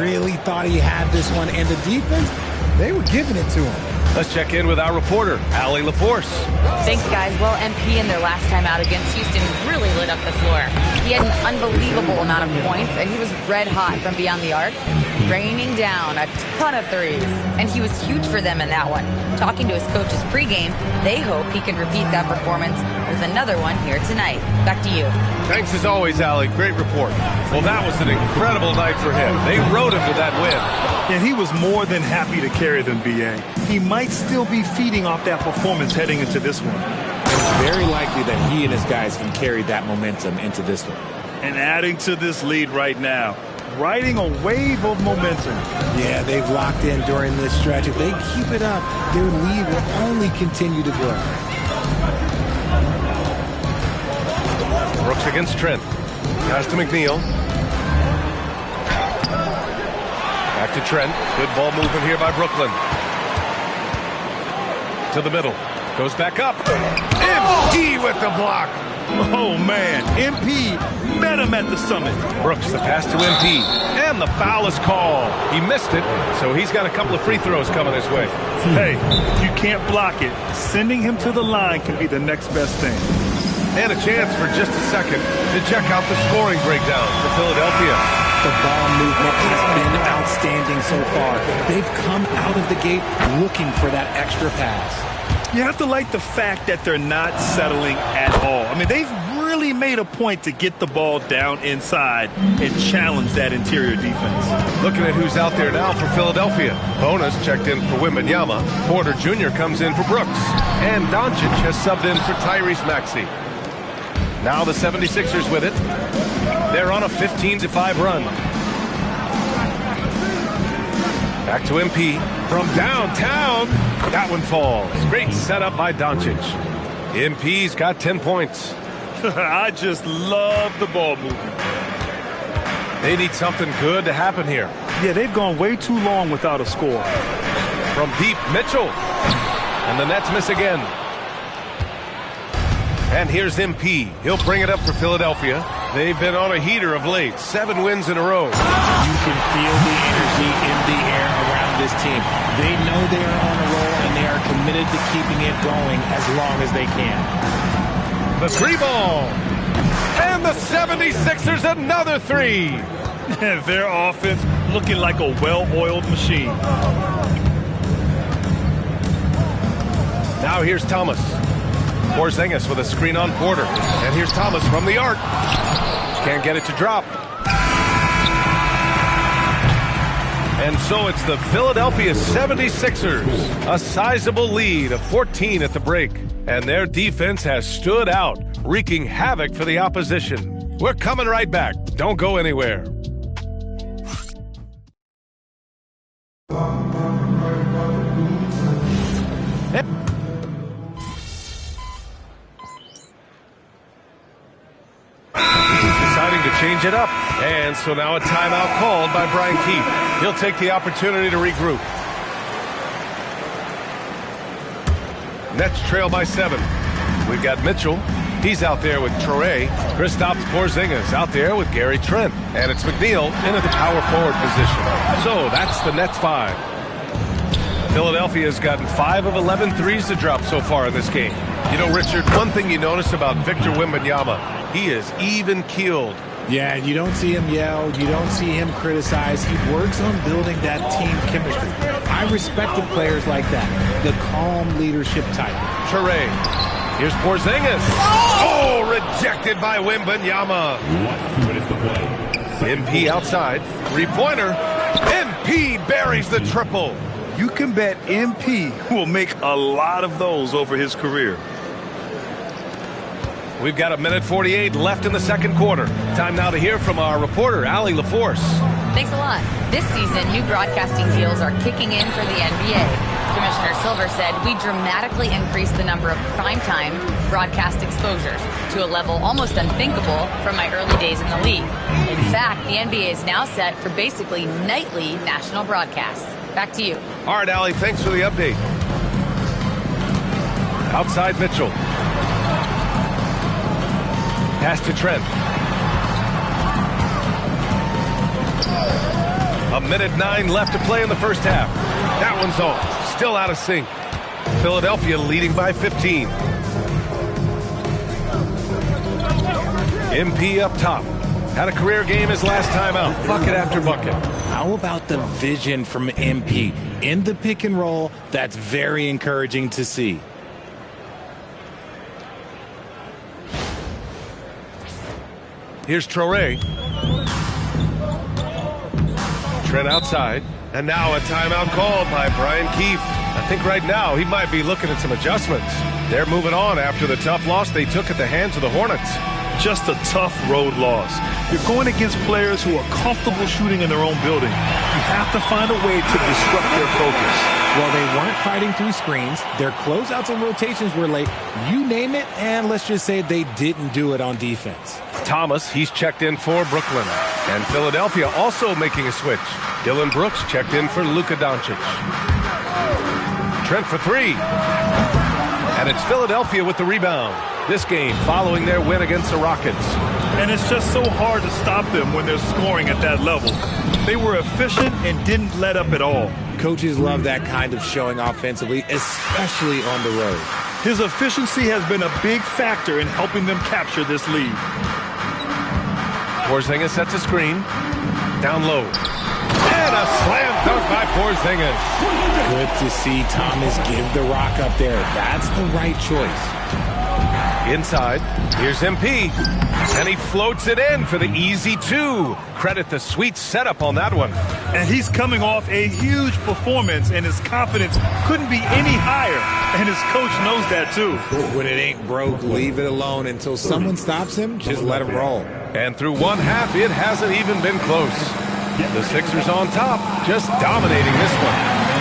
Speaker 21: Really thought he had this one, and the defense, they were giving it to him.
Speaker 14: Let's check in with our reporter, Allie LaForce.
Speaker 8: Thanks, guys. Well, MP in their last time out against Houston really lit up the floor. He had an unbelievable amount of points, and he was red hot from beyond the arc, raining down a ton of threes. And he was huge for them in that one. Talking to his coaches pregame, they hope he can repeat that performance with another one here tonight. Back to you.
Speaker 14: Thanks as always, Allie. Great report. Well, that was an incredible night for him. They rode him to that win.
Speaker 16: And he was more than happy to carry them, B.A. He might still be feeding off that performance heading into this one.
Speaker 21: It's very likely that he and his guys can carry that momentum into this one.
Speaker 16: And adding to this lead right now, riding a wave of momentum.
Speaker 21: Yeah, they've locked in during this stretch. If they keep it up, their lead will only continue to grow.
Speaker 14: Brooks against Trent. Pass to McNeil. Back to Trent. Good ball movement here by Brooklyn. To the middle. Goes back up. MP with the block.
Speaker 16: Oh, man. MP met him at the summit.
Speaker 14: Brooks, the pass to MP. And the foul is called. He missed it, so he's got a couple of free throws coming his way.
Speaker 16: Hey, if you can't block it, sending him to the line can be the next best thing.
Speaker 14: And a chance for just a second to check out the scoring breakdown for Philadelphia.
Speaker 21: The ball movement has been outstanding so far. They've come out of the gate looking for that extra pass.
Speaker 16: You have to like the fact that they're not settling at all. I mean, they've really made a point to get the ball down inside and challenge that interior defense.
Speaker 14: Looking at who's out there now for Philadelphia. Bonus checked in for Wembanyama. Porter Jr. comes in for Brooks. And Doncic has subbed in for Tyrese Maxey. Now the 76ers with it. They're on a 15-5 run. Back to MP from downtown. That one falls. Great setup by Doncic. MP's got 10 points.
Speaker 16: I just love the ball movement.
Speaker 14: They need something good to happen here.
Speaker 16: Yeah, they've gone way too long without a score.
Speaker 14: From deep, Mitchell. And the Nets miss again. And here's MP. He'll bring it up for Philadelphia. They've been on a heater of late. 7 wins in a row.
Speaker 21: You can feel the energy in the air around this team. They know they are on a roll, and they are committed to keeping it going as long as they can.
Speaker 14: The 3-ball. And the 76ers another 3.
Speaker 16: Their offense looking like a well-oiled machine.
Speaker 14: Now here's Thomas. Porzingis with a screen on Porter. And here's Thomas from the arc. Can't get it to drop. And so it's the Philadelphia 76ers. A sizable lead of 14 at the break. And their defense has stood out, wreaking havoc for the opposition. We're coming right back. Don't go anywhere. Change it up. And so now a timeout called by Brian Keefe. He'll take the opportunity to regroup. Nets trail by 7. We've got Mitchell. He's out there with Traore. Kristaps Porzingis out there with Gary Trent. And it's McNeil in at the power forward position. So that's the Nets 5. Philadelphia's gotten 5 of 11 threes to drop so far in this game. You know, Richard, one thing you notice about Victor Wembanyama, he is even-keeled.
Speaker 21: Yeah, you don't see him yell. You don't see him criticize. He works on building that team chemistry. I respected players like that, the calm leadership type.
Speaker 14: Traore. Here's Porzingis. Oh, rejected by Wembanyama. MP outside. 3-pointer. MP buries the triple.
Speaker 16: You can bet MP will make a lot of those over his career.
Speaker 14: We've got 1:48 left in the second quarter. Time now to hear from our reporter, Allie LaForce.
Speaker 8: Thanks a lot. This season, new broadcasting deals are kicking in for the NBA. Commissioner Silver said, we dramatically increased the number of primetime broadcast exposures to a level almost unthinkable from my early days in the league. In fact, the NBA is now set for basically nightly national broadcasts. Back to you.
Speaker 14: All right, Allie, thanks for the update. Outside Mitchell. Pass to Trent. 1:09 left to play in the first half. That one's off. Still out of sync. Philadelphia leading by 15. MP up top. Had a career game his last time out. Bucket after bucket.
Speaker 21: How about the vision from MP? In the pick and roll, that's very encouraging to see.
Speaker 14: Here's Traoré. Trent outside. And now a timeout called by Brian Keefe. I think right now he might be looking at some adjustments. They're moving on after the tough loss they took at the hands of the Hornets.
Speaker 16: Just a tough road loss. You're going against players who are comfortable shooting in their own building. You have to find a way to disrupt their focus.
Speaker 21: Well, they weren't fighting through screens. Their closeouts and rotations were late. You name it, and let's just say they didn't do it on defense.
Speaker 14: Thomas, he's checked in for Brooklyn. And Philadelphia also making a switch. Dylan Brooks checked in for Luka Doncic. Trent for three. And it's Philadelphia with the rebound. This game following their win against the Rockets.
Speaker 16: And it's just so hard to stop them when they're scoring at that level. They were efficient and didn't let up at all.
Speaker 21: Coaches love that kind of showing offensively, especially on the road.
Speaker 16: His efficiency has been a big factor in helping them capture this lead.
Speaker 14: Porzingis sets a screen. Down low. And a slam dunk by Porzingis.
Speaker 21: Good to see Thomas give the rock up there. That's the right choice.
Speaker 14: Inside, here's MP. And he floats it in for the easy two. Credit the sweet setup on that one.
Speaker 16: And he's coming off a huge performance, and his confidence couldn't be any higher. And his coach knows that, too.
Speaker 21: When it ain't broke, leave it alone until someone stops him. Just let him roll.
Speaker 14: And through one half, it hasn't even been close. The Sixers on top, just dominating this one.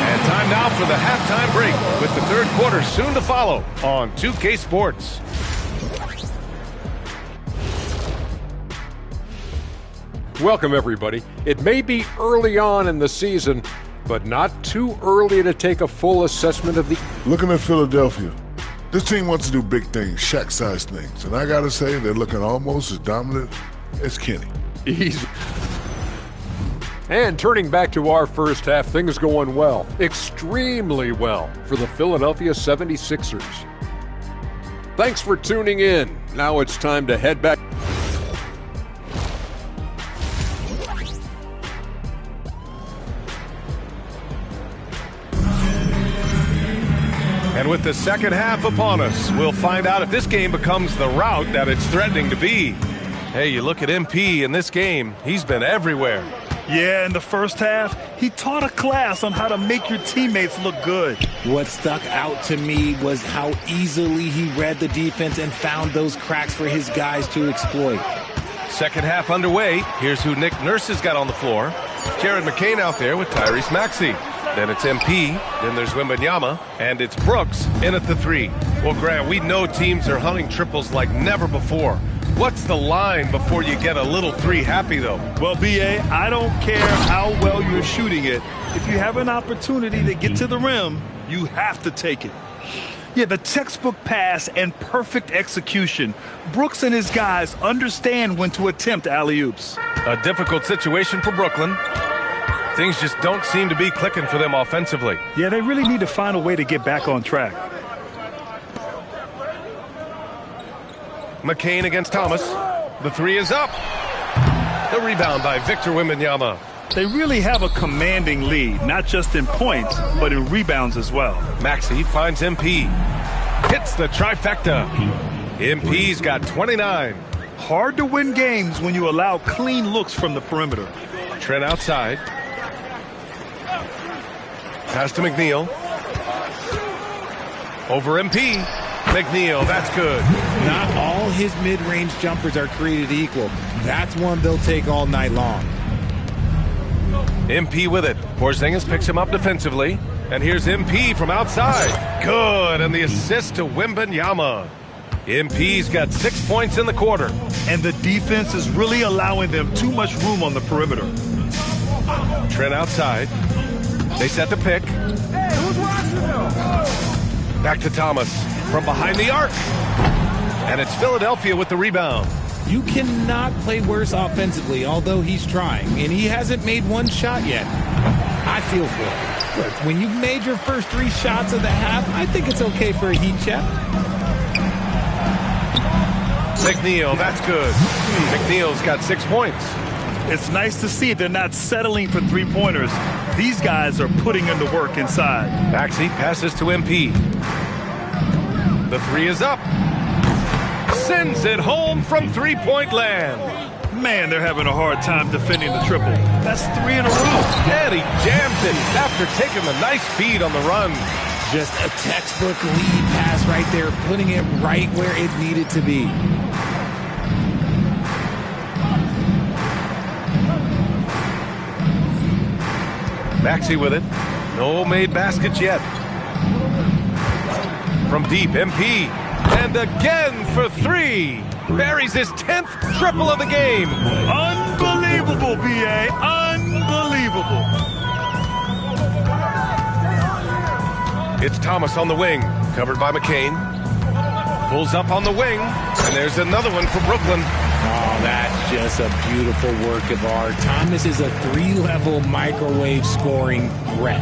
Speaker 14: And time now for the halftime break, with the third quarter soon to follow on 2K Sports.
Speaker 10: Welcome, everybody. It may be early on in the season, but not too early to take a full assessment of the...
Speaker 11: Looking at Philadelphia, this team wants to do big things, Shaq-sized things. And I got to say, they're looking almost as dominant as Kenny.
Speaker 10: Easy. And turning back to our first half, things going well, extremely well for the Philadelphia 76ers. Thanks for tuning in. Now it's time to head back.
Speaker 14: And with the second half upon us, we'll find out if this game becomes the rout that it's threatening to be. Hey, you look at MP in this game, he's been everywhere.
Speaker 16: Yeah, in the first half, he taught a class on how to make your teammates look good.
Speaker 21: What stuck out to me was how easily he read the defense and found those cracks for his guys to exploit.
Speaker 14: Second half underway. Here's who Nick Nurse has got on the floor. Jared McCain out there with Tyrese Maxey. Then it's MP, then there's Wembanyama, and it's Brooks in at the three. Well, Grant, we know teams are hunting triples like never before. What's the line before you get a little three happy, though?
Speaker 16: Well, B.A., I don't care how well you're shooting it. If you have an opportunity to get to the rim, you have to take it. Yeah, the textbook pass and perfect execution. Brooks and his guys understand when to attempt alley-oops.
Speaker 14: A difficult situation for Brooklyn. Things just don't seem to be clicking for them offensively.
Speaker 16: Yeah, they really need to find a way to get back on track.
Speaker 14: McCain against Thomas. The three is up. The rebound by Victor Wembanyama.
Speaker 16: They really have a commanding lead, not just in points, but in rebounds as well.
Speaker 14: Maxey finds MP. Hits the trifecta. MP's got 29.
Speaker 16: Hard to win games when you allow clean looks from the perimeter.
Speaker 14: Trent outside. Pass to McNeil. Over MP. McNeil, that's good.
Speaker 21: Not all his mid-range jumpers are created equal. That's one they'll take all night long.
Speaker 14: MP with it. Porzingis picks him up defensively. And here's MP from outside. Good, and the assist to Wembanyama. MP's got 6 points in the quarter.
Speaker 16: And the defense is really allowing them too much room on the perimeter.
Speaker 14: Trent outside. They set the pick. Back to Thomas from behind the arc. And it's Philadelphia with the rebound.
Speaker 21: You cannot play worse offensively, although he's trying. And he hasn't made one shot yet. I feel for him. Look, when you've made your first 3 shots of the half, I think it's okay for a heat check.
Speaker 14: McNeil, that's good. McNeil's got 6 points.
Speaker 16: It's nice to see they're not settling for three-pointers. These guys are putting in the work inside.
Speaker 14: Maxey passes to MP. The 3 is up. Sends it home from three-point land.
Speaker 16: Man, they're having a hard time defending the triple. That's 3 in a row.
Speaker 14: And he jams it after taking a nice feed on the run.
Speaker 21: Just a textbook lead pass right there, putting it right where it needed to be.
Speaker 14: Maxey with it. No made baskets yet. From deep, MP. And again for 3. Buries his 10th triple of the game.
Speaker 16: Unbelievable, B.A. Unbelievable.
Speaker 14: It's Thomas on the wing. Covered by McCain. Pulls up on the wing. And there's another one for Brooklyn.
Speaker 21: Oh, that's just a beautiful work of art. Thomas is a 3-level microwave scoring threat.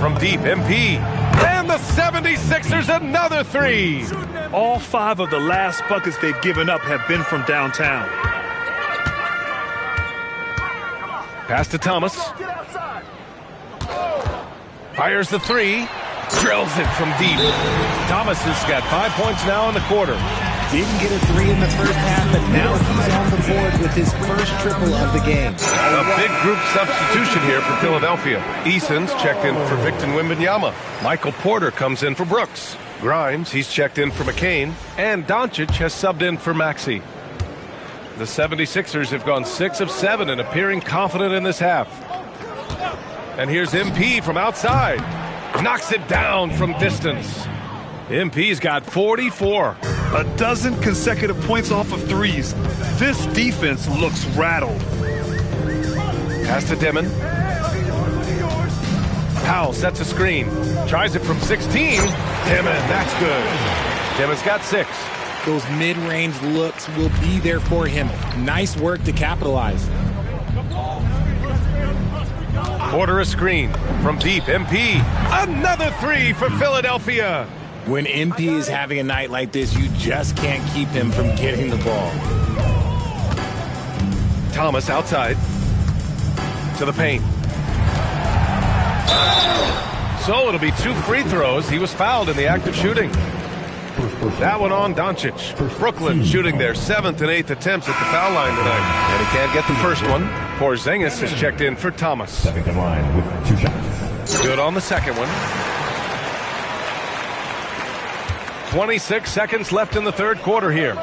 Speaker 14: From deep, MP. And the 76ers another 3.
Speaker 16: All 5 of the last buckets they've given up have been from downtown.
Speaker 14: Pass to Thomas. Fires the 3. Drills it from deep. Thomas has got 5 points now in the quarter.
Speaker 21: Didn't get a 3 in the first half, but now he's on the board with his first triple of the game.
Speaker 14: A big group substitution here for Philadelphia. Eason's checked in for Victor Wembanyama. Michael Porter comes in for Brooks. Grimes, he's checked in for McCain. And Doncic has subbed in for Maxey. The 76ers have gone 6 of 7 and appearing confident in this half. And here's MP from outside. Knocks it down from distance. MP's got 44.
Speaker 16: A dozen consecutive points off of 3s. This defense looks rattled.
Speaker 14: Pass to Dimon. Powell sets a screen. Tries it from 16. Dimon, that's good. Dimon's got 6.
Speaker 21: Those mid-range looks will be there for him. Nice work to capitalize.
Speaker 14: Porter a screen. From deep, MP. Another 3 for Philadelphia.
Speaker 21: When MP is having a night like this, you just can't keep him from getting the ball.
Speaker 14: Thomas outside. To the paint. So it'll be 2 free throws. He was fouled in the act of shooting. That one on Doncic. Brooklyn shooting their 7th and 8th attempts at the foul line tonight. And he can't get the first one. Porzingis is checked in for Thomas.
Speaker 12: Stepping in line with 2 shots.
Speaker 14: Good on the second one. 26 seconds left in the third quarter here.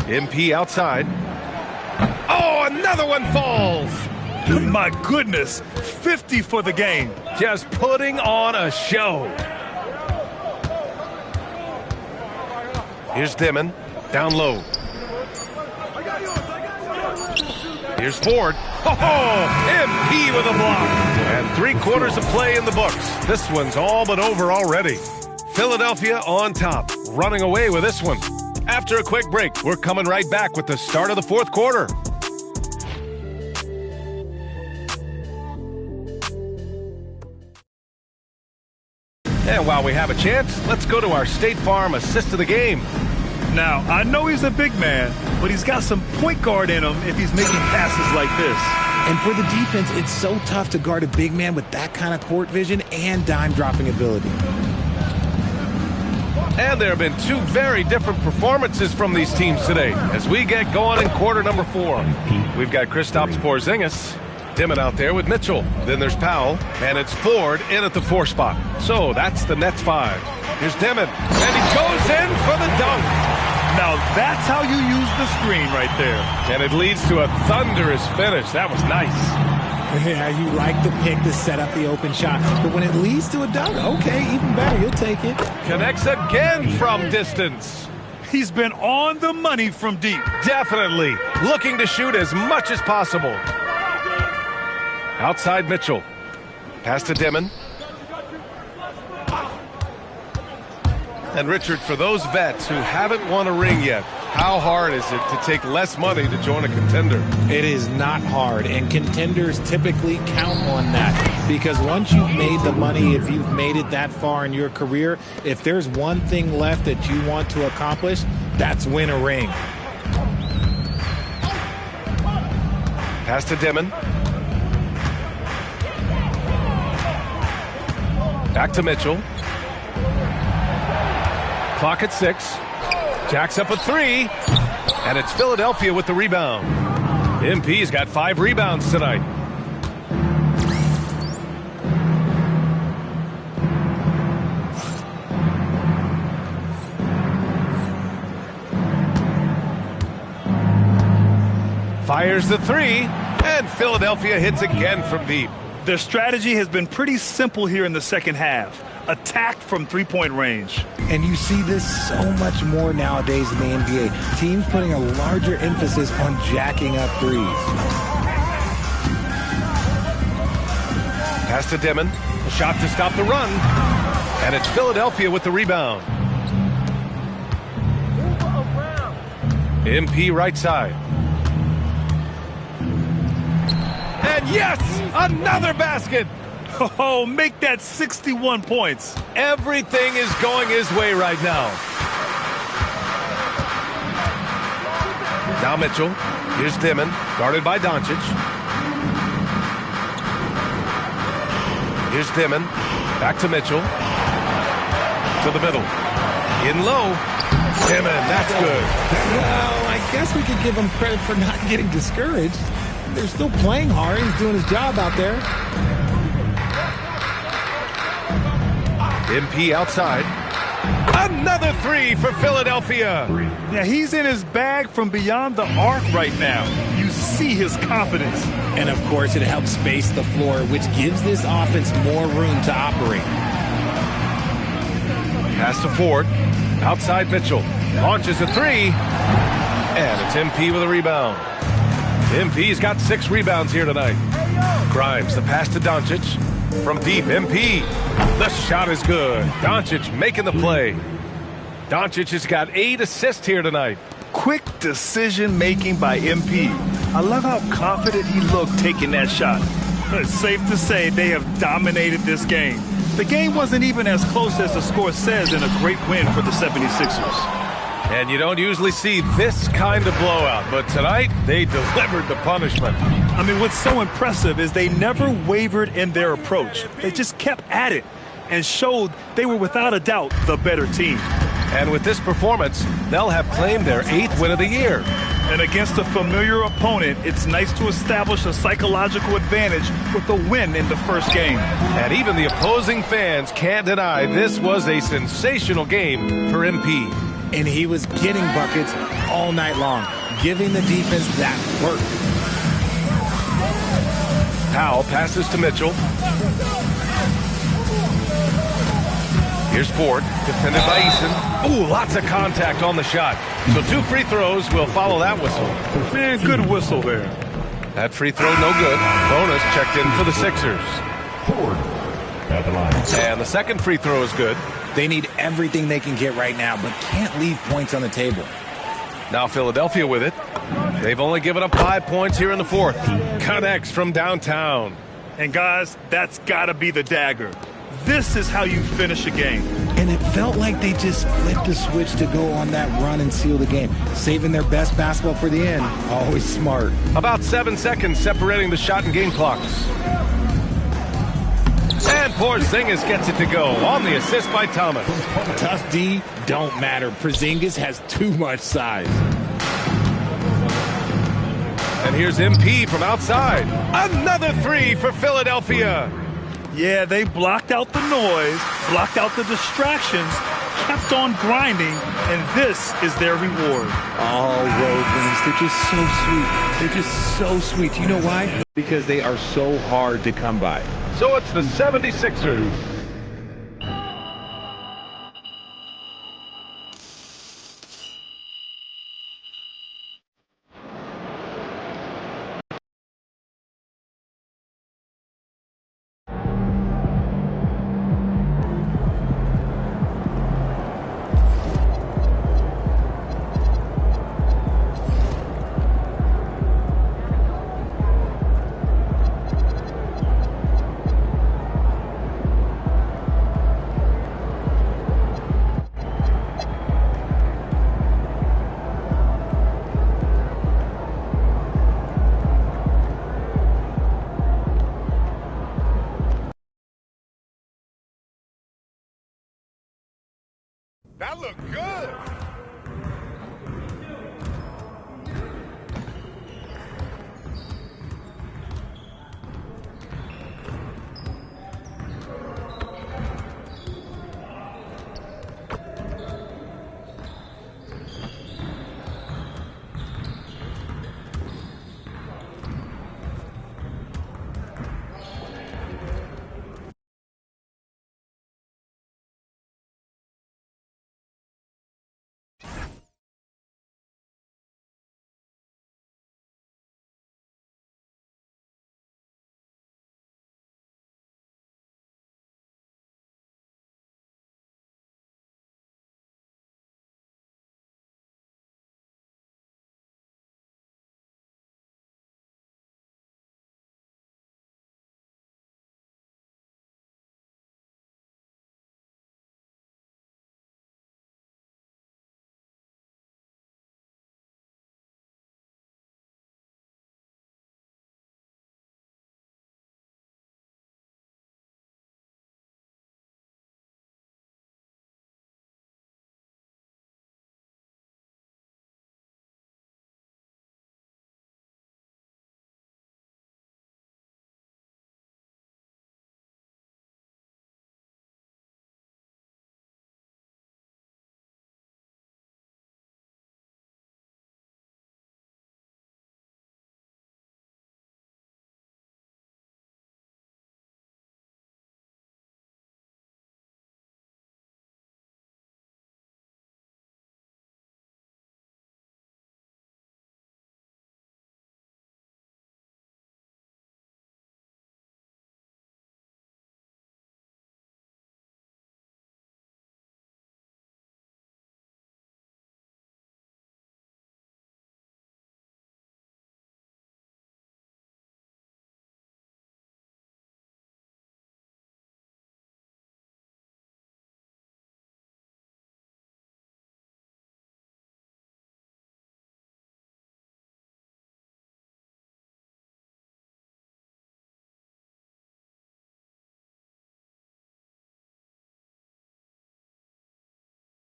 Speaker 14: MP outside. Oh, another one falls.
Speaker 16: My goodness, 50 for the game.
Speaker 14: Just putting on a show. Here's Dimon, down low. Here's Ford. Oh, MP with a block. And 3/4 of play in the books. This one's all but over already. Philadelphia on top, running away with this one. After a quick break, we're coming right back with the start of the fourth quarter. And while we have a chance, let's go to our State Farm assist of the game.
Speaker 16: Now, I know he's a big man, but he's got some point guard in him if he's making passes like this.
Speaker 21: And for the defense, it's so tough to guard a big man with that kind of court vision and dime-dropping ability.
Speaker 14: And there have been 2 very different performances from these teams today as we get going in quarter number 4. We've got Kristaps Porzingis. Dimon out there with Mitchell. Then there's Powell, and it's Ford in at the 4 spot. So that's the Nets 5. Here's Dimon, and he goes in for the dunk.
Speaker 16: Now that's how you use the screen right there.
Speaker 14: And it leads to a thunderous finish. That was nice.
Speaker 21: Yeah, you like the pick to set up the open shot. But when it leads to a dunk, okay, even better. You'll take it.
Speaker 14: Connects again from distance.
Speaker 16: He's been on the money from deep.
Speaker 14: Definitely. Looking to shoot as much as possible. Outside Mitchell. Pass to Dimon. And Richard, for those vets who haven't won a ring yet, how hard is it to take less money to join a contender?
Speaker 21: It is not hard, and contenders typically count on that because once you've made the money, if you've made it that far in your career, if there's one thing left that you want to accomplish, that's win a ring.
Speaker 14: Pass to Dimon. Back to Mitchell. Clock at 6. Jacks up a 3. And it's Philadelphia with the rebound. MP's got 5 rebounds tonight. Fires the 3. And Philadelphia hits again from deep.
Speaker 16: Their strategy has been pretty simple here in the second half. Attack from three-point range.
Speaker 21: And you see this so much more nowadays in the NBA. Teams putting a larger emphasis on jacking up threes.
Speaker 14: Pass to Dimon. A shot to stop the run. And it's Philadelphia with the rebound. MP right side. And yes, another basket.
Speaker 16: Oh, make that 61 points.
Speaker 14: Everything is going his way right now. Now Mitchell. Here's Dimon, guarded by Doncic. Here's Dimon. Back to Mitchell. To the middle. In low. Dimon, that's good.
Speaker 21: Well, I guess we could give him credit for not getting discouraged. They're still playing hard. He's doing his job out there.
Speaker 14: MP outside. Another 3 for Philadelphia.
Speaker 16: Yeah, he's in his bag from beyond the arc right now. You see his confidence.
Speaker 21: And, of course, it helps space the floor, which gives this offense more room to operate.
Speaker 14: Pass to Ford. Outside Mitchell. Launches a 3. And it's MP with a rebound. MP's got 6 rebounds here tonight. Grimes, the pass to Doncic. From deep, MP. The shot is good. Doncic making the play. Doncic has got 8 assists here tonight.
Speaker 16: Quick decision-making by MP. I love how confident he looked taking that shot. It's safe to say they have dominated this game. The game wasn't even as close as the score says in a great win for the 76ers.
Speaker 14: And you don't usually see this kind of blowout, but tonight they delivered the punishment.
Speaker 16: I mean, what's so impressive is they never wavered in their approach. They just kept at it and showed they were without a doubt the better team.
Speaker 14: And with this performance, they'll have claimed their 8th win of the year.
Speaker 16: And against a familiar opponent, it's nice to establish a psychological advantage with a win in the first game.
Speaker 14: And even the opposing fans can't deny this was a sensational game for MP.
Speaker 21: And he was getting buckets all night long, giving the defense that work.
Speaker 14: Powell passes to Mitchell. Here's Ford, defended by Eason. Ooh, lots of contact on the shot. So 2 free throws will follow that whistle.
Speaker 16: Man, good whistle there.
Speaker 14: That free throw no good. Bonus checked in for the Sixers.
Speaker 12: Ford at the line.
Speaker 14: And the second free throw is good.
Speaker 21: They need everything they can get right now, but can't leave points on the table.
Speaker 14: Now Philadelphia with it. They've only given up 5 points here in the 4th. Connects from downtown.
Speaker 16: And guys, that's got to be the dagger. This is how you finish a game.
Speaker 21: And it felt like they just flipped the switch to go on that run and seal the game, saving their best basketball for the end. Always smart.
Speaker 14: About 7 seconds separating the shot and game clocks. And Porzingis gets it to go on the assist by Thomas.
Speaker 21: Tough D don't matter. Porzingis has too much size.
Speaker 14: And here's MP from outside. Another 3 for Philadelphia.
Speaker 16: Yeah, they blocked out the noise, blocked out the distractions, kept on grinding, and this is their reward.
Speaker 1: All road winnings. They're just so sweet. They're just so sweet. You know why? Because they are so hard to come by.
Speaker 14: So it's the 76ers